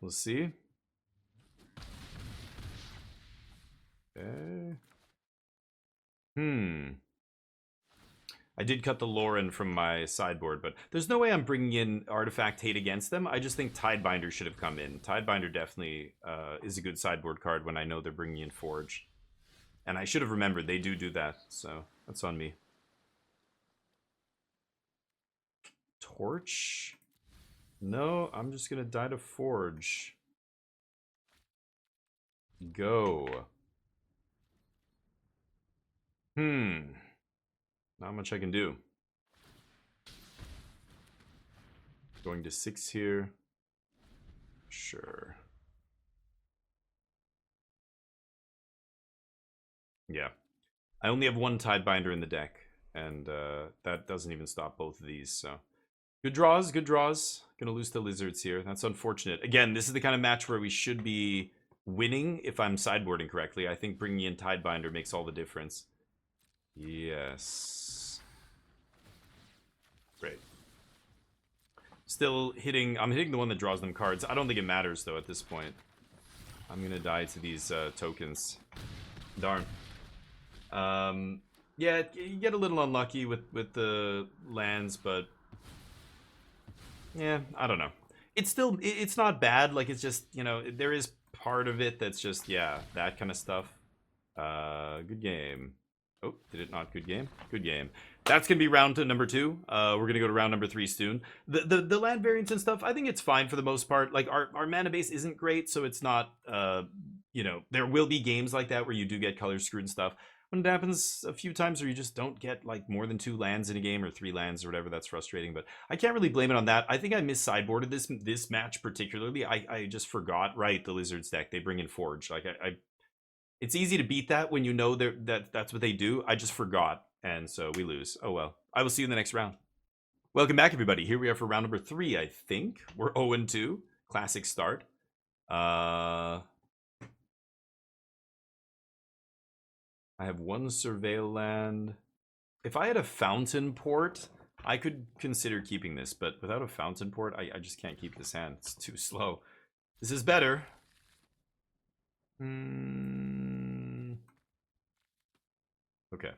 we'll see. Okay. I did cut the Lauren from my sideboard, but there's no way I'm bringing in Artifact Hate against them. I just think Tidebinder should have come in. Tidebinder definitely is a good sideboard card when I know they're bringing in Forge. And I should have remembered, they do that, so that's on me. Torch? No, I'm just gonna die to Forge. Go. Not much I can do. Going to 6 here. Sure. Yeah. I only have one Tidebinder in the deck, and that doesn't even stop both of these, so. Good draws, good draws. Gonna lose to Lizards here. That's unfortunate. Again, this is the kind of match where we should be winning if I'm sideboarding correctly. I think bringing in Tidebinder makes all the difference. Yes. Great. Still hitting... I'm hitting the one that draws them cards. I don't think it matters, though, at this point. I'm gonna die to these tokens. Darn. Yeah, you get a little unlucky with the lands, but... yeah, I don't know. It's still... it's not bad. Like, it's just, you know, there is part of it that's just, yeah, that kind of stuff. Good game. Oh, did it not? Good game? Good game. That's going to be round number 2. We're going to go to round number 3 soon. The land variants and stuff, I think it's fine for the most part. Like, our mana base isn't great, so it's not, you know, there will be games like that where you do get color screwed and stuff. When it happens a few times where you just don't get, like, more than 2 lands in a game or 3 lands or whatever, that's frustrating. But I can't really blame it on that. I think I mis-sideboarded this match particularly. I just forgot, right, the Lizards deck. They bring in Forge. Like, it's easy to beat that when you know that's what they do. I just forgot. And so we lose. Oh, well. I will see you in the next round. Welcome back, everybody. Here we are for round number 3, I think. We're 0-2. Classic start. I have 1 Surveil land. If I had a Fountain Port, I could consider keeping this. But without a Fountain Port, I just can't keep this hand. It's too slow. This is better. Okay.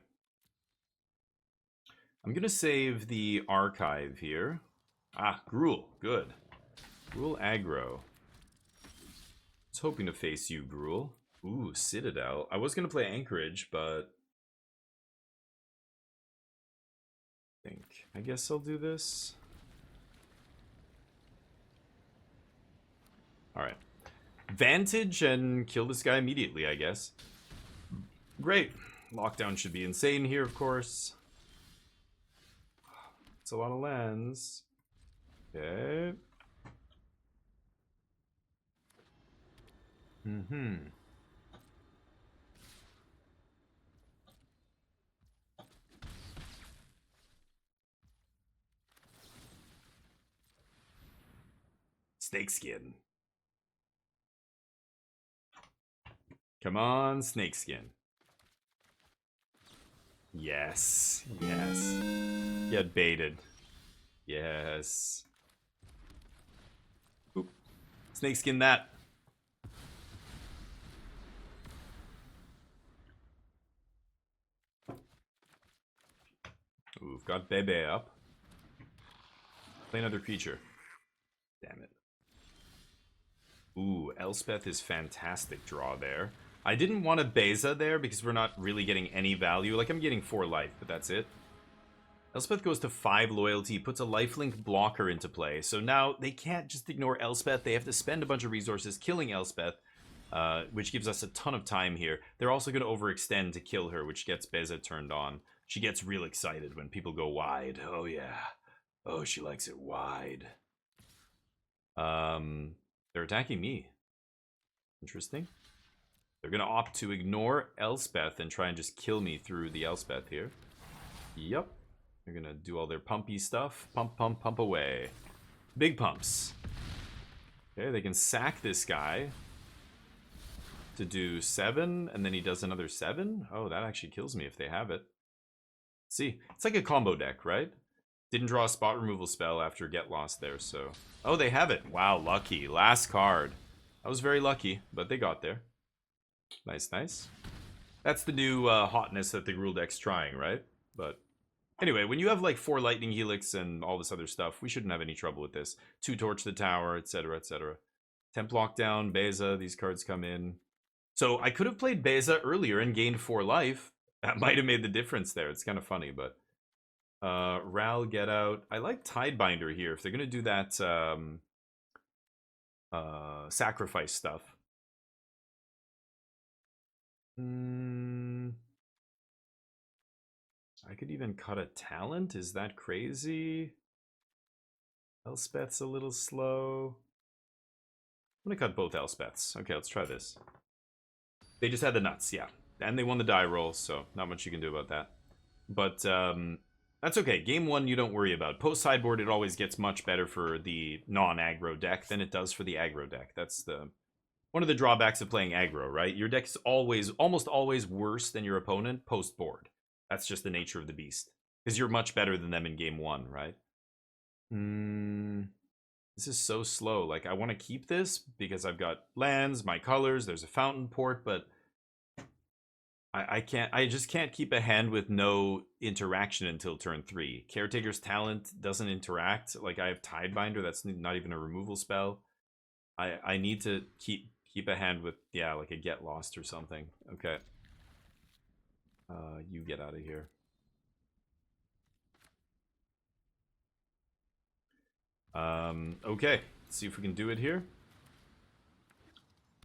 I'm going to save the archive here. Ah, Gruul. Good. Gruul aggro. I was hoping to face you, Gruul. Ooh, Citadel. I was going to play Anchorage, but... I guess I'll do this. Alright. Vantage and kill this guy immediately, I guess. Great. Lockdown should be insane here, of course. It's a lot of lands. Okay. Snakeskin. Come on, Snakeskin. Yes. Yes. Get baited. Yes. Oop. Snakeskin that. Ooh, we've got Bebe up. Play another creature. Damn it. Ooh, Elspeth is fantastic draw there. I didn't want a Beza there because we're not really getting any value. Like, I'm getting 4 life, but that's it. Elspeth goes to 5 loyalty, puts a lifelink blocker into play. So now they can't just ignore Elspeth. They have to spend a bunch of resources killing Elspeth, which gives us a ton of time here. They're also going to overextend to kill her, which gets Beza turned on. She gets real excited when people go wide. Oh, yeah. Oh, she likes it wide. They're attacking me. Interesting. They're going to opt to ignore Elspeth and try and just kill me through the Elspeth here. Yep. They're going to do all their pumpy stuff. Pump, pump, pump away. Big pumps. Okay, they can sack this guy. to do 7, and then he does another 7. Oh, that actually kills me if they have it. See, it's like a combo deck, right? Didn't draw a spot removal spell after Get Lost there, so... Oh, they have it. Wow, lucky. Last card. I was very lucky, but they got there. Nice, nice. That's the new hotness that the rule deck's trying, right? But anyway, when you have like 4 Lightning Helix and all this other stuff, we shouldn't have any trouble with this. 2 Torch the Tower, etc., etc. Temp Lockdown, Beza, these cards come in. So I could have played Beza earlier and gained 4 life. That might have made the difference there. It's kind of funny, but... Ral, Get Out. I like Tidebinder here. If they're going to do that sacrifice stuff. I could even cut a talent. Is that crazy? Elspeth's a little slow. I'm going to cut both Elspeths. Okay, let's try this. They just had the nuts, yeah. And they won the die roll, so not much you can do about that. But that's okay. Game 1 you don't worry about. Post sideboard it always gets much better for the non-aggro deck than it does for the aggro deck. That's the one of the drawbacks of playing aggro, right? Your deck is almost always worse than your opponent post board. That's just the nature of the beast. Because you're much better than them in game 1, right? This is so slow. Like, I want to keep this because I've got lands, my colors, there's a fountain port, but I just can't keep a hand with no interaction until turn 3. Caretaker's Talent doesn't interact. Like, I have Tidebinder, that's not even a removal spell. I need to keep a hand with, yeah, like a Get Lost or something. Okay. You get out of here. Okay. Let's see if we can do it here.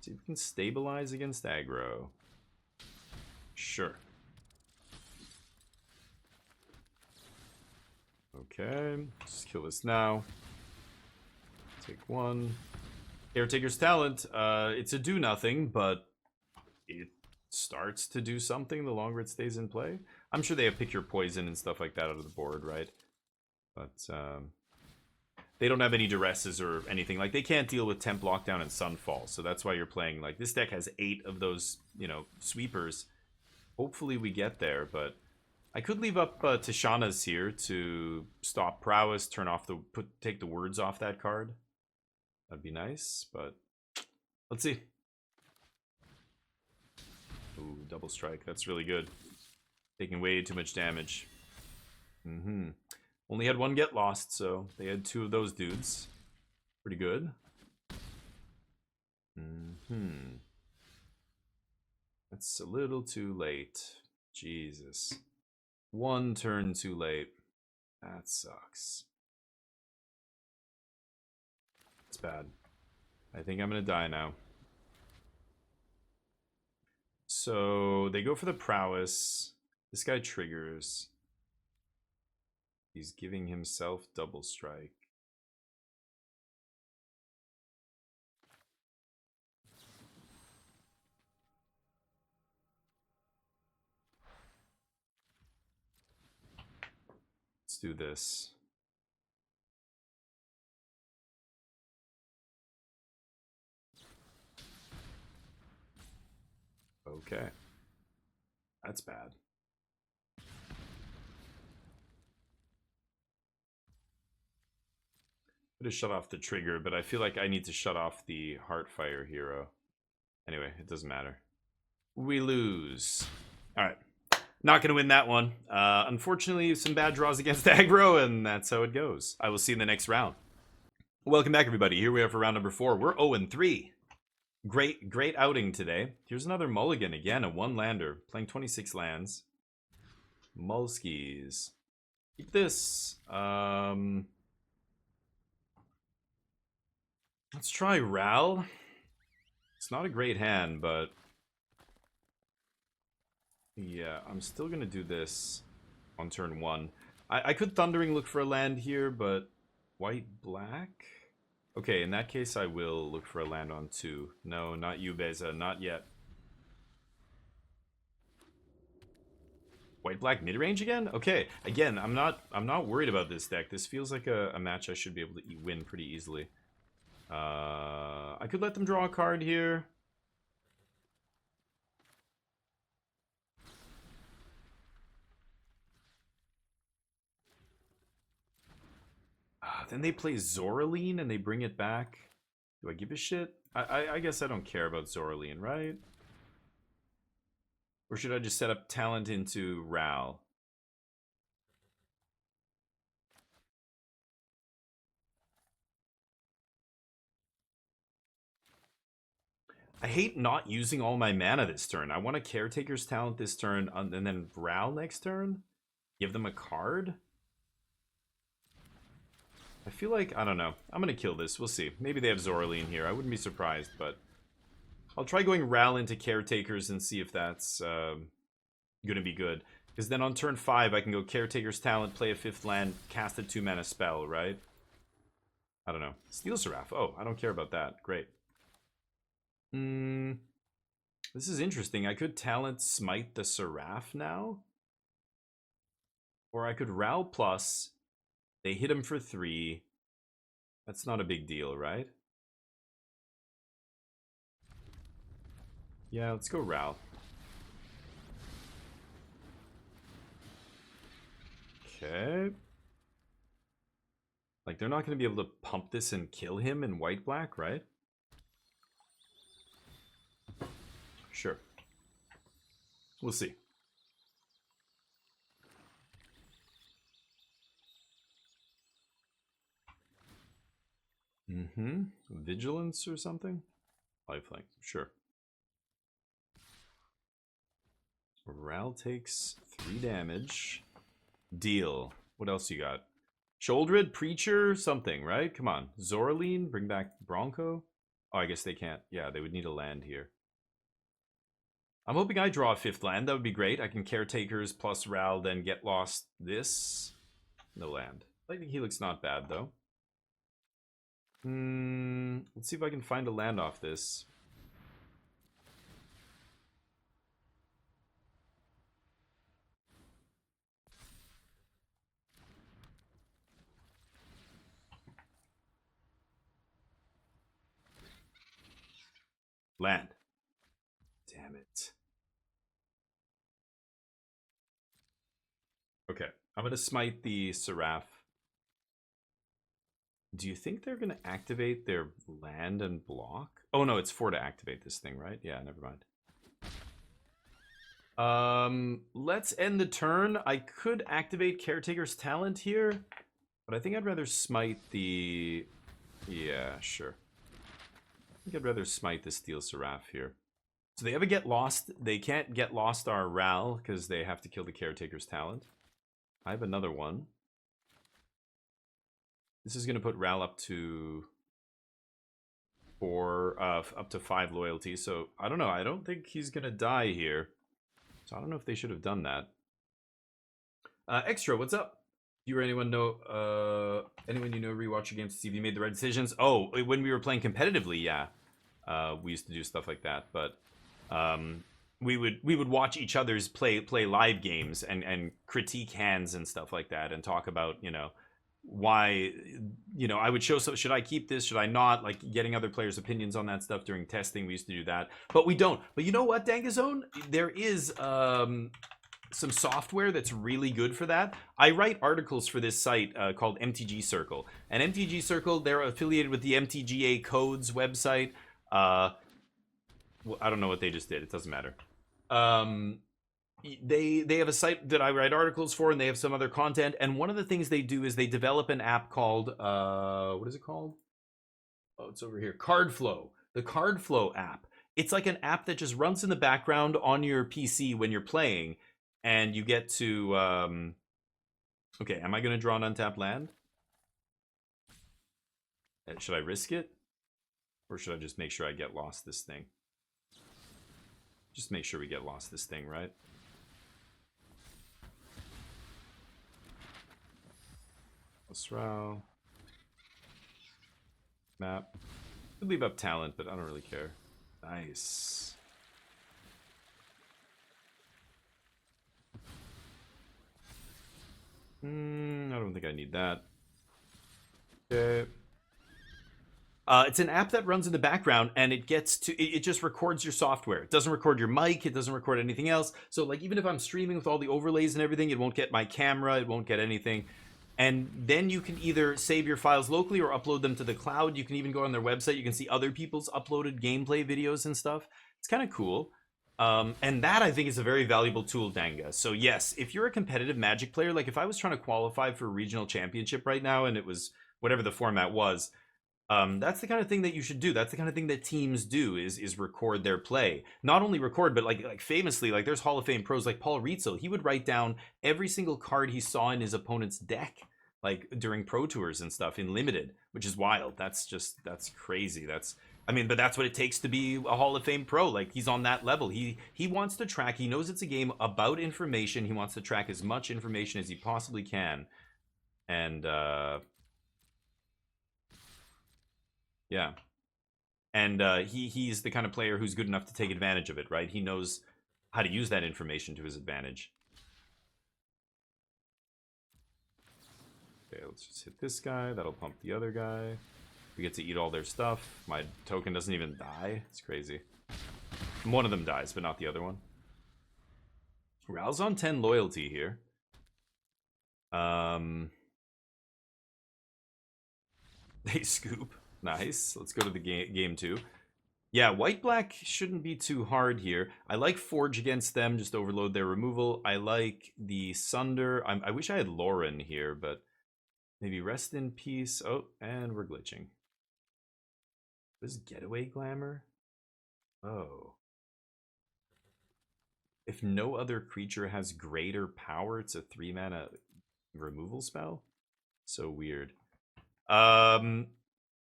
See if we can stabilize against aggro. Sure. Okay. Just kill this now. Take 1. Caretaker's Talent. It's a do-nothing, but it starts to do something the longer it stays in play. I'm sure they have Pick Your Poison and stuff like that out of the board, right? But they don't have any duresses or anything. Like, they can't deal with Temp Lockdown and Sunfall, so that's why you're playing. Like, this deck has 8 of those, you know, sweepers. Hopefully we get there, but I could leave up Tishana's here to stop Prowess, turn off the take the words off that card. That'd be nice, but let's see. Ooh, double strike. That's really good. Taking way too much damage. Only had 1 Get Lost, so they had 2 of those dudes. Pretty good. That's a little too late. Jesus. 1 turn too late. That sucks. It's bad. I think I'm gonna die now. So they go for the Prowess. This guy triggers. He's giving himself double strike. Let's do this. Okay. That's bad. Could have shut off the trigger, but I feel like I need to shut off the Heartfire hero. Anyway, it doesn't matter. We lose. Alright. Not going to win that one. Unfortunately, some bad draws against aggro, and that's how it goes. I will see you in the next round. Welcome back, everybody. Here we are for round number 4. We're 0-3. Great outing today. Here's another mulligan again, a 1-lander. Playing 26 lands. Mulskis. Keep this. Let's try Ral. It's not a great hand, but yeah, I'm still gonna do this on turn 1. I could Thundering look for a land here, but white-black? Okay, in that case I will look for a land on 2. No, not you, Beza, not yet. White-black mid-range again? Okay, again, I'm not worried about this deck. This feels like a match I should be able to win pretty easily. I could let them draw a card here. Then they play Zoraline and they bring it back. Do I give a shit? I guess I don't care about Zoraline, right? Or should I just set up talent into Ral? I hate not using all my mana this turn. I want a Caretaker's talent this turn, and then Ral next turn? Give them a card? I feel like, I don't know. I'm going to kill this. We'll see. Maybe they have Zoraline here. I wouldn't be surprised, but I'll try going Ral into Caretakers and see if that's going to be good. Because then on turn 5, I can go Caretaker's Talent, play a 5th land, cast a 2-mana spell, right? I don't know. Steel Seraph. Oh, I don't care about that. Great. This is interesting. I could Talent Smite the Seraph now. Or I could Ral plus. They hit him for 3. That's not a big deal, right? Yeah, let's go Ral. Okay. Like, they're not going to be able to pump this and kill him in white-black, right? Sure. We'll see. Vigilance or something? Lifelink, sure. Ral takes 3 damage. Deal. What else you got? Sholdred, Preacher, something, right? Come on. Zoraline, bring back Bronco. Oh, I guess they can't. Yeah, they would need a land here. I'm hoping I draw a 5th land. That would be great. I can Caretakers plus Ral, then get lost this. No land. Lightning Helix not bad, though. Let's see if I can find a land off this. Land. Damn it. Okay, I'm going to smite the Seraph. Do you think they're going to activate their land and block? Oh, no, it's 4 to activate this thing, right? Yeah, never mind. Let's end the turn. I could activate Caretaker's Talent here, but I think I'd rather smite the... Yeah, sure. I think I'd rather smite the Steel Seraph here. So they have a Get Lost. They can't Get Lost our Ral because they have to kill the Caretaker's Talent. I have another one. This is going to put Ral up to 5 loyalty. So I don't know. I don't think he's going to die here. So I don't know if they should have done that. Extra, what's up? Do you or anyone know anyone you know rewatch your games to see if you made the right decisions? Oh, when we were playing competitively, yeah. We used to do stuff like that, but we would watch each other's play live games and critique hands and stuff like that and talk about, you know, why, you know, I would show, so should I keep this, should I not, like getting other players' opinions on that stuff during testing. We used to do that, but we don't. But you know what, Dangazone, there is some software that's really good for that. I write articles for this site called MTG Circle, and MTG Circle, they're affiliated with the MTGA Codes website. Well, I don't know what they just did, it doesn't matter. They have a site that I write articles for, and they have some other content, and one of the things they do is they develop an app called what is it called? Oh, it's over here. Cardflow. The Cardflow app. It's like an app that just runs in the background on your PC when you're playing, and you get to okay, am I going to draw an untapped land? Should I risk it? Or should I just make sure I get lost this thing? Just make sure we get lost this thing, right? Ral. Map. Could leave up talent, but I don't really care. Nice. I don't think I need that. Okay. It's an app that runs in the background, and it gets to it just records your software. It doesn't record your mic, it doesn't record anything else. So like even if I'm streaming with all the overlays and everything, it won't get my camera, it won't get anything. And then you can either save your files locally or upload them to the cloud. You can even go on their website. You can see other people's uploaded gameplay videos and stuff. It's kind of cool. And that, I think, is a very valuable tool, Danga. So yes, if you're a competitive Magic player, like if I was trying to qualify for a regional championship right now and it was whatever the format was, that's the kind of thing that you should do. That's the kind of thing that teams do is record their play. Not only record, but like famously, like there's Hall of Fame pros like Paul Rietzel. He would write down every single card he saw in his opponent's deck, like during pro tours and stuff in limited, which is wild. That's crazy. But that's what it takes to be a Hall of Fame pro. Like he's on that level. He wants to track. He knows it's a game about information. He wants to track as much information as he possibly can. And yeah. And he's the kind of player who's good enough to take advantage of it, right? He knows how to use that information to his advantage. Okay, let's just hit this guy. That'll pump the other guy. We get to eat all their stuff. My token doesn't even die. It's crazy. One of them dies, but not the other one. Rouse on 10 loyalty here. They scoop. Nice. Let's go to the game 2. Yeah, white-black shouldn't be too hard here. I like Forge against them, just overload their removal. I like the Sunder. I wish I had Lauren here, but maybe Rest in Peace. Oh, and we're glitching. This is Getaway Glamour? Oh. If no other creature has greater power, it's a 3-mana removal spell? So weird.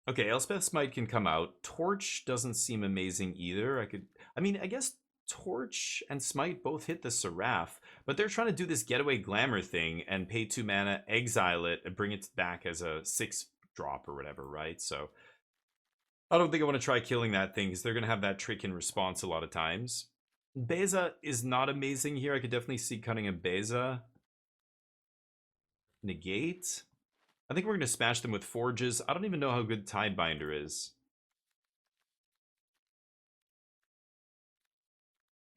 Okay, Elspeth's Smite can come out. Torch doesn't seem amazing either. I guess Torch and Smite both hit the Seraph, but they're trying to do this Getaway Glamour thing and pay 2 mana, exile it, and bring it back as a 6-drop or whatever, right? So I don't think I want to try killing that thing because they're going to have that trick in response a lot of times. Beza is not amazing here. I could definitely see cutting a Beza. Negate. I think we're going to smash them with Forges. I don't even know how good Tidebinder is.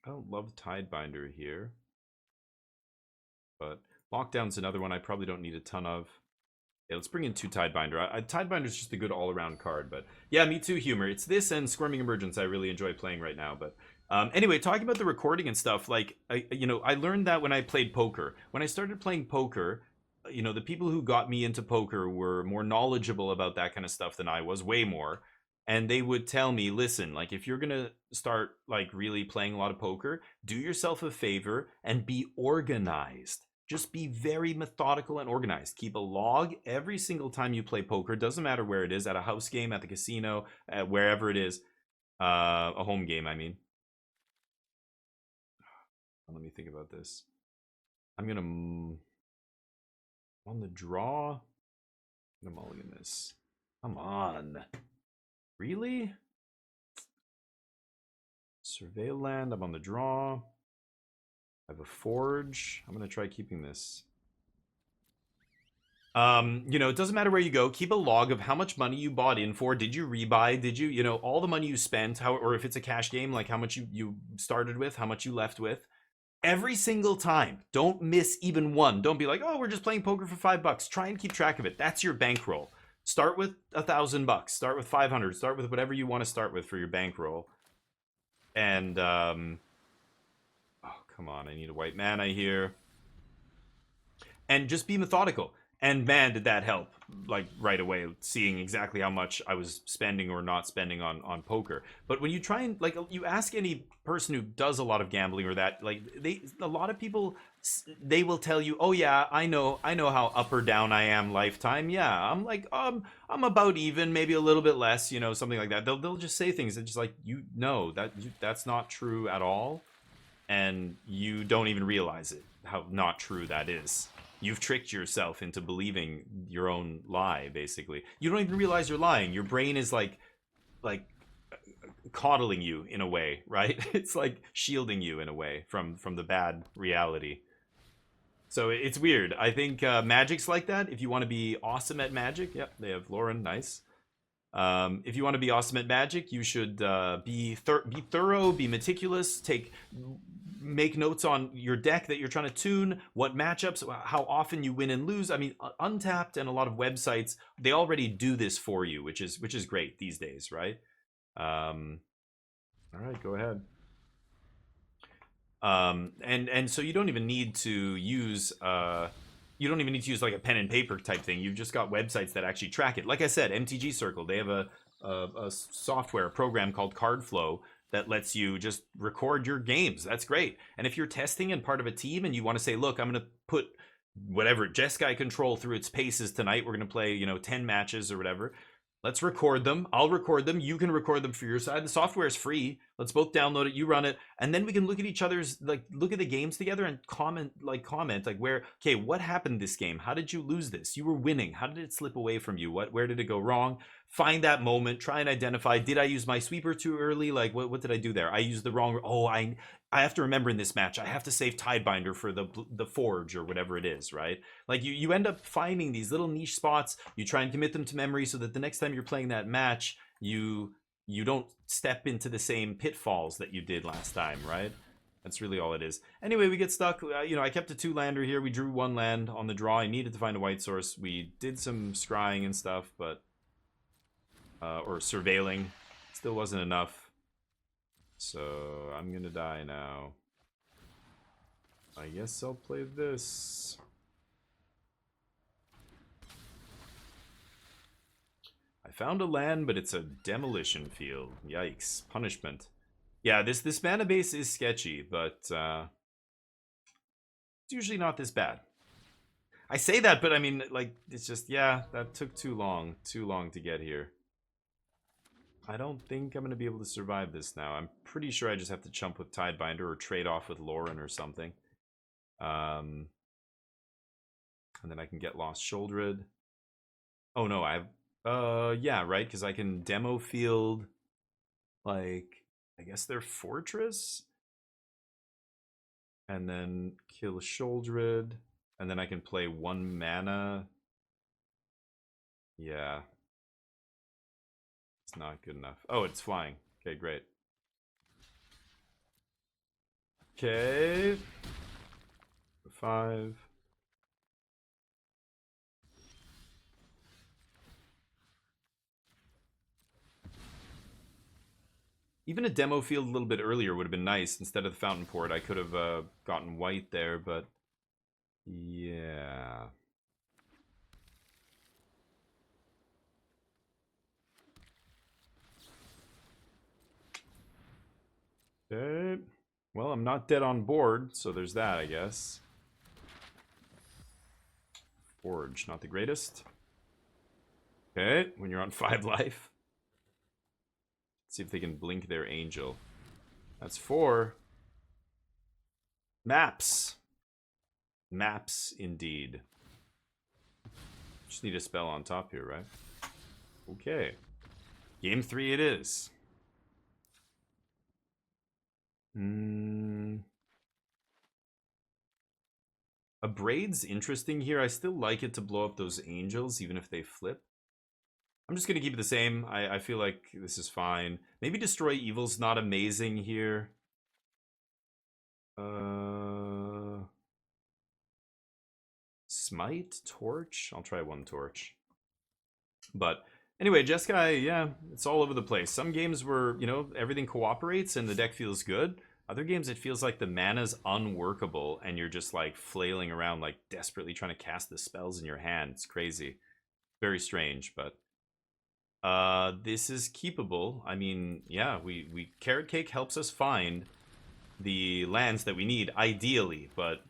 I don't love Tidebinder here. But Lockdown's another one I probably don't need a ton of. Yeah, let's bring in 2 Tidebinder. Tidebinder's just a good all-around card, but yeah, me too, Humor. It's this and Squirming Emergence I really enjoy playing right now, but anyway, talking about the recording and stuff, like, I learned that when I played poker. When I started playing poker, the people who got me into poker were more knowledgeable about that kind of stuff than I was, way more. And they would tell me, listen, like, if you're going to start, like, really playing a lot of poker, do yourself a favor and be organized. Just be very methodical and organized. Keep a log every single time you play poker. Doesn't matter where it is, at a house game, at the casino, at wherever it is. A home game, I mean. Let me think about this. I'm going to... On the draw, I'm mulligan this. Come on. Really? Surveil land, I'm on the draw. I have a Forge. I'm going to try keeping this. It doesn't matter where you go. Keep a log of how much money you bought in for. Did you rebuy? Did you, all the money you spent, or if it's a cash game, like how much you started with, how much you left with. Every single time. Don't miss even one. Don't be like, oh, we're just playing poker for $5. Try and keep track of it. That's your bankroll. Start with $1,000. Start with 500. Start with whatever you want to start with for your bankroll. And oh, come on, I need a white mana here. And just be methodical. And man, did that help, like, right away, seeing exactly how much I was spending or not spending on poker. But when you try and, like, you ask any person who does a lot of gambling or that, like, a lot of people, they will tell you, oh yeah, I know how up or down I am lifetime. Yeah, I'm like, I'm about even, maybe a little bit less, something like that. They'll just say things that just like, that's not true at all. And you don't even realize it, how not true that is. You've tricked yourself into believing your own lie, basically. You don't even realize you're lying. Your brain is like coddling you in a way, right? It's like shielding you in a way from the bad reality. So it's weird. I think Magic's like that. If you want to be awesome at Magic, yep, they have Lauren, nice. If you want to be awesome at Magic, you should be thorough, be meticulous, take make notes on your deck that you're trying to tune, what matchups, how often you win and lose. I mean, Untapped and a lot of websites, they already do this for you, which is great these days, right? All right, go ahead. And so you don't even need to use like a pen and paper type thing. You've just got websites that actually track it. Like I said, MTG Circle, they have a software, a program called CardFlow that lets you just record your games. That's great. And if you're testing and part of a team and you want to say, look, I'm going to put whatever Jeskai Control through its paces tonight, we're going to play 10 matches or whatever. Let's record them. I'll record them. You can record them for your side. The software is free. Let's both download it. You run it, and then we can look at each other's look at the games together and comment where. Okay, what happened this game? How did you lose this? You were winning. How did it slip away from you? Where did it go wrong? Find that moment. Try and identify. Did I use my sweeper too early? Like what did I do there? I used the wrong. Oh, I have to remember in this match. I have to save Tidebinder for the forge or whatever it is, right? Like you end up finding these little niche spots. You try and commit them to memory so that the next time you're playing that match, you don't step into the same pitfalls that you did last time, right? That's really all it is. Anyway, we get stuck. I kept a 2-lander here. We drew 1 land on the draw. I needed to find a white source. We did some scrying and stuff, but or surveilling. Still wasn't enough. So I'm gonna die now. I guess I'll play this. I found a land, but it's a Demolition Field. Yikes. Punishment. Yeah, this mana base is sketchy, but it's usually not this bad. I say that, but I mean, like, it's just, yeah, that took too long to get here. I don't think I'm going to be able to survive this now. I'm pretty sure I just have to chump with Tidebinder or trade off with Lauren or something. And then I can get Lost Shouldered. Oh no, I have... yeah, right, because I can demo field, like, I guess their Fortress? And then kill Shouldered. And then I can play 1 mana. Yeah. It's not good enough. Oh, it's flying. Okay, great. Okay. 5. Even a demo field a little bit earlier would have been nice. Instead of the Fountain Port, I could have gotten white there, but yeah. Okay. Well, I'm not dead on board, so there's that, I guess. Forge, not the greatest. Okay, when you're on 5 life. Let's see if they can blink their angel. That's 4. Maps. Maps, indeed. Just need a spell on top here, right? Okay. Game 3 it is. Abrade's interesting here. I still like it to blow up those angels, even if they flip. I'm just going to keep it the same. I feel like this is fine. Maybe Destroy Evil's not amazing here. Smite? Torch? I'll try 1 torch. But anyway, Jeskai, yeah, it's all over the place. Some games where, everything cooperates and the deck feels good. Other games, it feels like the mana's unworkable and you're just like flailing around, like desperately trying to cast the spells in your hand. It's crazy. Very strange, but this is keepable. I mean, yeah, we Carrot Cake helps us find the lands that we need, ideally, but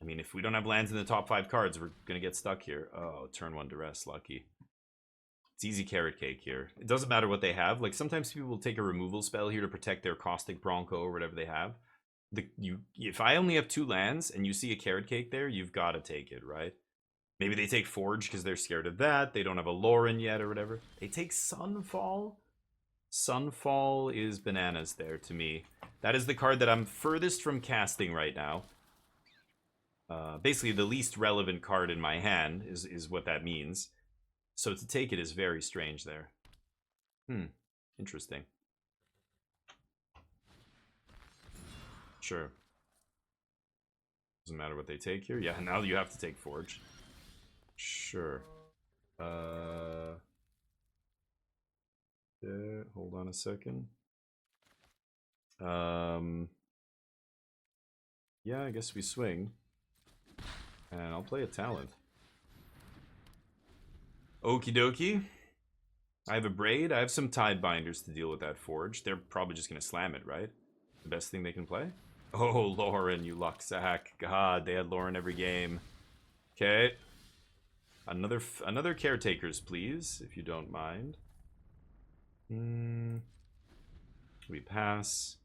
I mean, if we don't have lands in the top 5 cards, we're gonna get stuck here. Oh, turn 1 Duress, lucky. It's easy Carrot Cake here. It doesn't matter what they have. Like, sometimes people will take a removal spell here to protect their Caustic Bronco or whatever they have. If I only have 2 lands and you see a Carrot Cake there, you've got to take it, right? Maybe they take Forge because they're scared of that. They don't have a Lauren yet or whatever. They take Sunfall. Sunfall is bananas there to me. That is the card that I'm furthest from casting right now. Basically, the least relevant card in my hand is what that means. So to take it is very strange there. Interesting. Sure. Doesn't matter what they take here. Yeah, now you have to take Forge. Sure. Yeah, hold on a second. Yeah, I guess we swing. And I'll play a talent. Okie dokie. I have Abrade. I have some Tide Binders to deal with that Forge. They're probably just going to slam it, right? The best thing they can play? Oh, Lauren, you luck sack. God, they had Lauren every game. Okay. Another Caretakers, please, if you don't mind. We pass.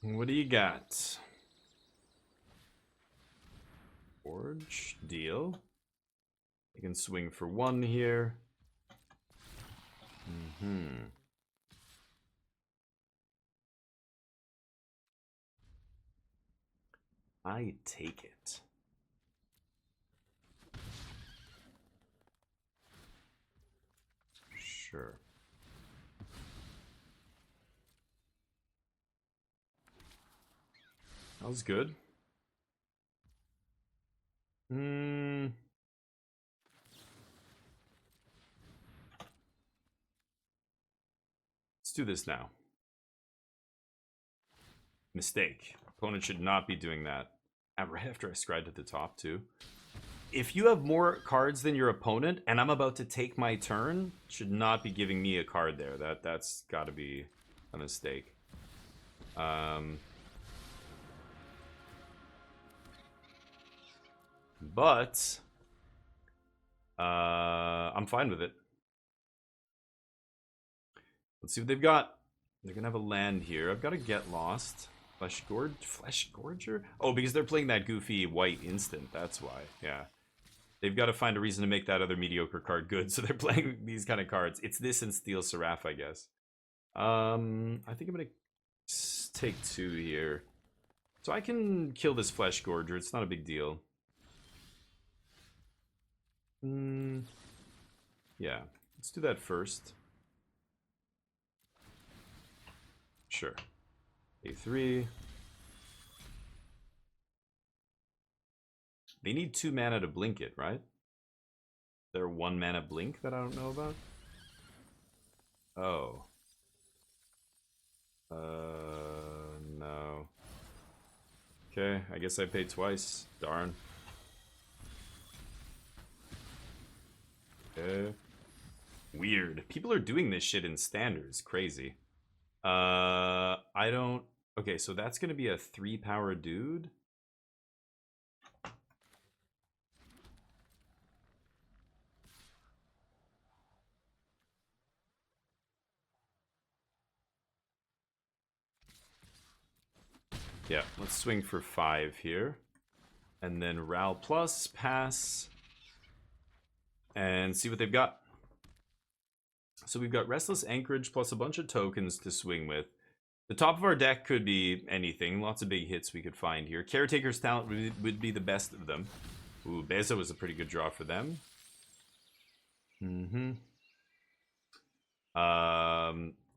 What do you got? Forge, deal. You can swing for 1 here. I take it. Sure. That was good. Let's do this now. Mistake. Opponent should not be doing that. Right after I scribed at the top, too. If you have more cards than your opponent, and I'm about to take my turn, should not be giving me a card there. That's got to be a mistake. But I'm fine with it. Let's see what they've got. They're gonna have a land here. I've got to get lost. Flesh Gorger? Oh, because they're playing that goofy white instant. That's why. Yeah. They've got to find a reason to make that other mediocre card good, so they're playing these kind of cards. It's this and Steel Seraph, I guess. I think I'm gonna take 2 here. So I can kill this Flesh Gorger. It's not a big deal. Yeah. Let's do that first. Sure. A3. They need 2 mana to blink it, right? There 1 mana blink that I don't know about? Oh. No. Okay, I guess I paid twice. Darn. Okay. Weird. People are doing this shit in standards. Crazy. I don't... Okay, so that's gonna be a 3-power dude? Yeah, let's swing for 5 here. And then Ral plus, pass. And see what they've got. So we've got Restless Anchorage plus a bunch of tokens to swing with. The top of our deck could be anything. Lots of big hits we could find here. Caretaker's talent would be the best of them. Ooh, Beza was a pretty good draw for them.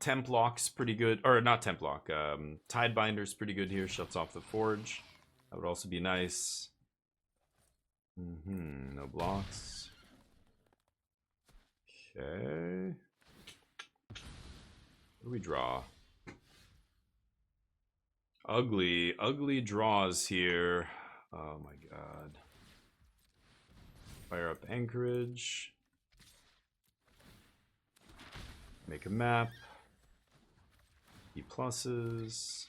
Templock's pretty good. Or not Templock. Tidebinder's pretty good here. Shuts off the Forge. That would also be nice. No blocks. Okay. What do we draw? Ugly draws here. Oh my god. Fire up Anchorage. Make a map. E pluses.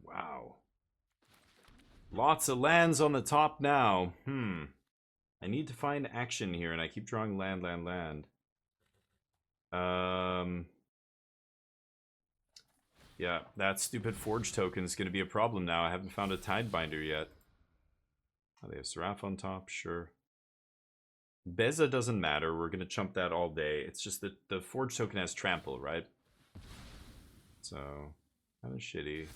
Wow. Lots of lands on the top now. I need to find action here, and I keep drawing land. Yeah, that stupid Forge token is going to be a problem now. I haven't found a Tidebinder yet. Oh, they have Seraph on top, sure. Beza doesn't matter. We're going to chump that all day. It's just that the Forge token has Trample, right? So, kind of shitty.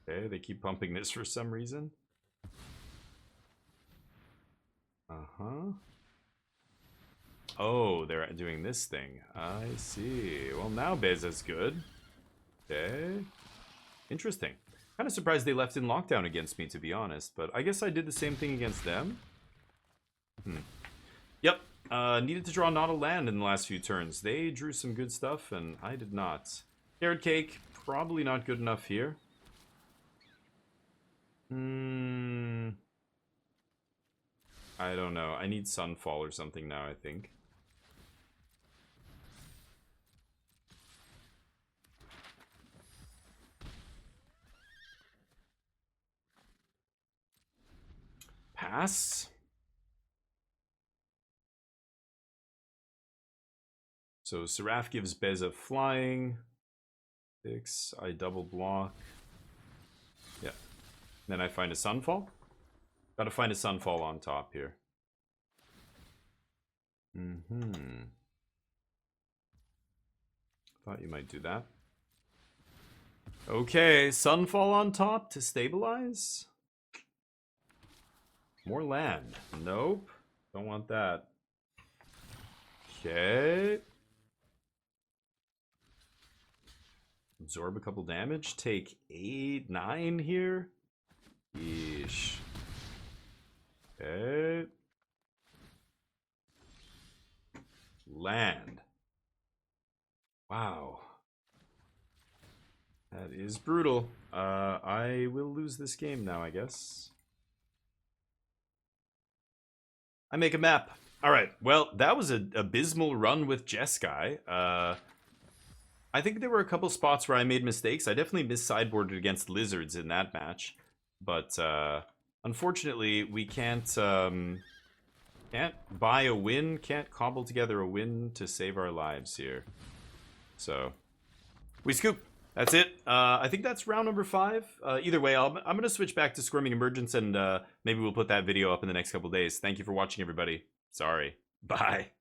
Okay, they keep pumping this for some reason. Uh-huh. Oh, they're doing this thing. I see. Well, now Beza's good. Okay. Interesting. Kind of surprised they left in lockdown against me, to be honest. But I guess I did the same thing against them. Yep. Needed to draw not a land in the last few turns. They drew some good stuff, and I did not. Carrot cake, probably not good enough here. I don't know. I need Sunfall or something now, I think. Pass. So Seraph gives Beza flying. 6. I double block. Yeah. Then I find a Sunfall. Gotta find a Sunfall on top here. Thought you might do that. Okay, Sunfall on top to stabilize. More land. Nope. Don't want that. Okay. Absorb a couple damage. Take 8, 9 here. Yeesh. Okay. Land. Wow. That is brutal. I will lose this game now, I guess. I make a map. Alright, well, that was an abysmal run with Jeskai. I think there were a couple spots where I made mistakes. I definitely mis-sideboarded against lizards in that match. But, unfortunately, we can't buy a win, can't cobble together a win to save our lives here. So, we scoop. That's it. I think that's round number 5. Either way, I'm going to switch back to Squirming Emergence, and maybe we'll put that video up in the next couple days. Thank you for watching, everybody. Sorry. Bye.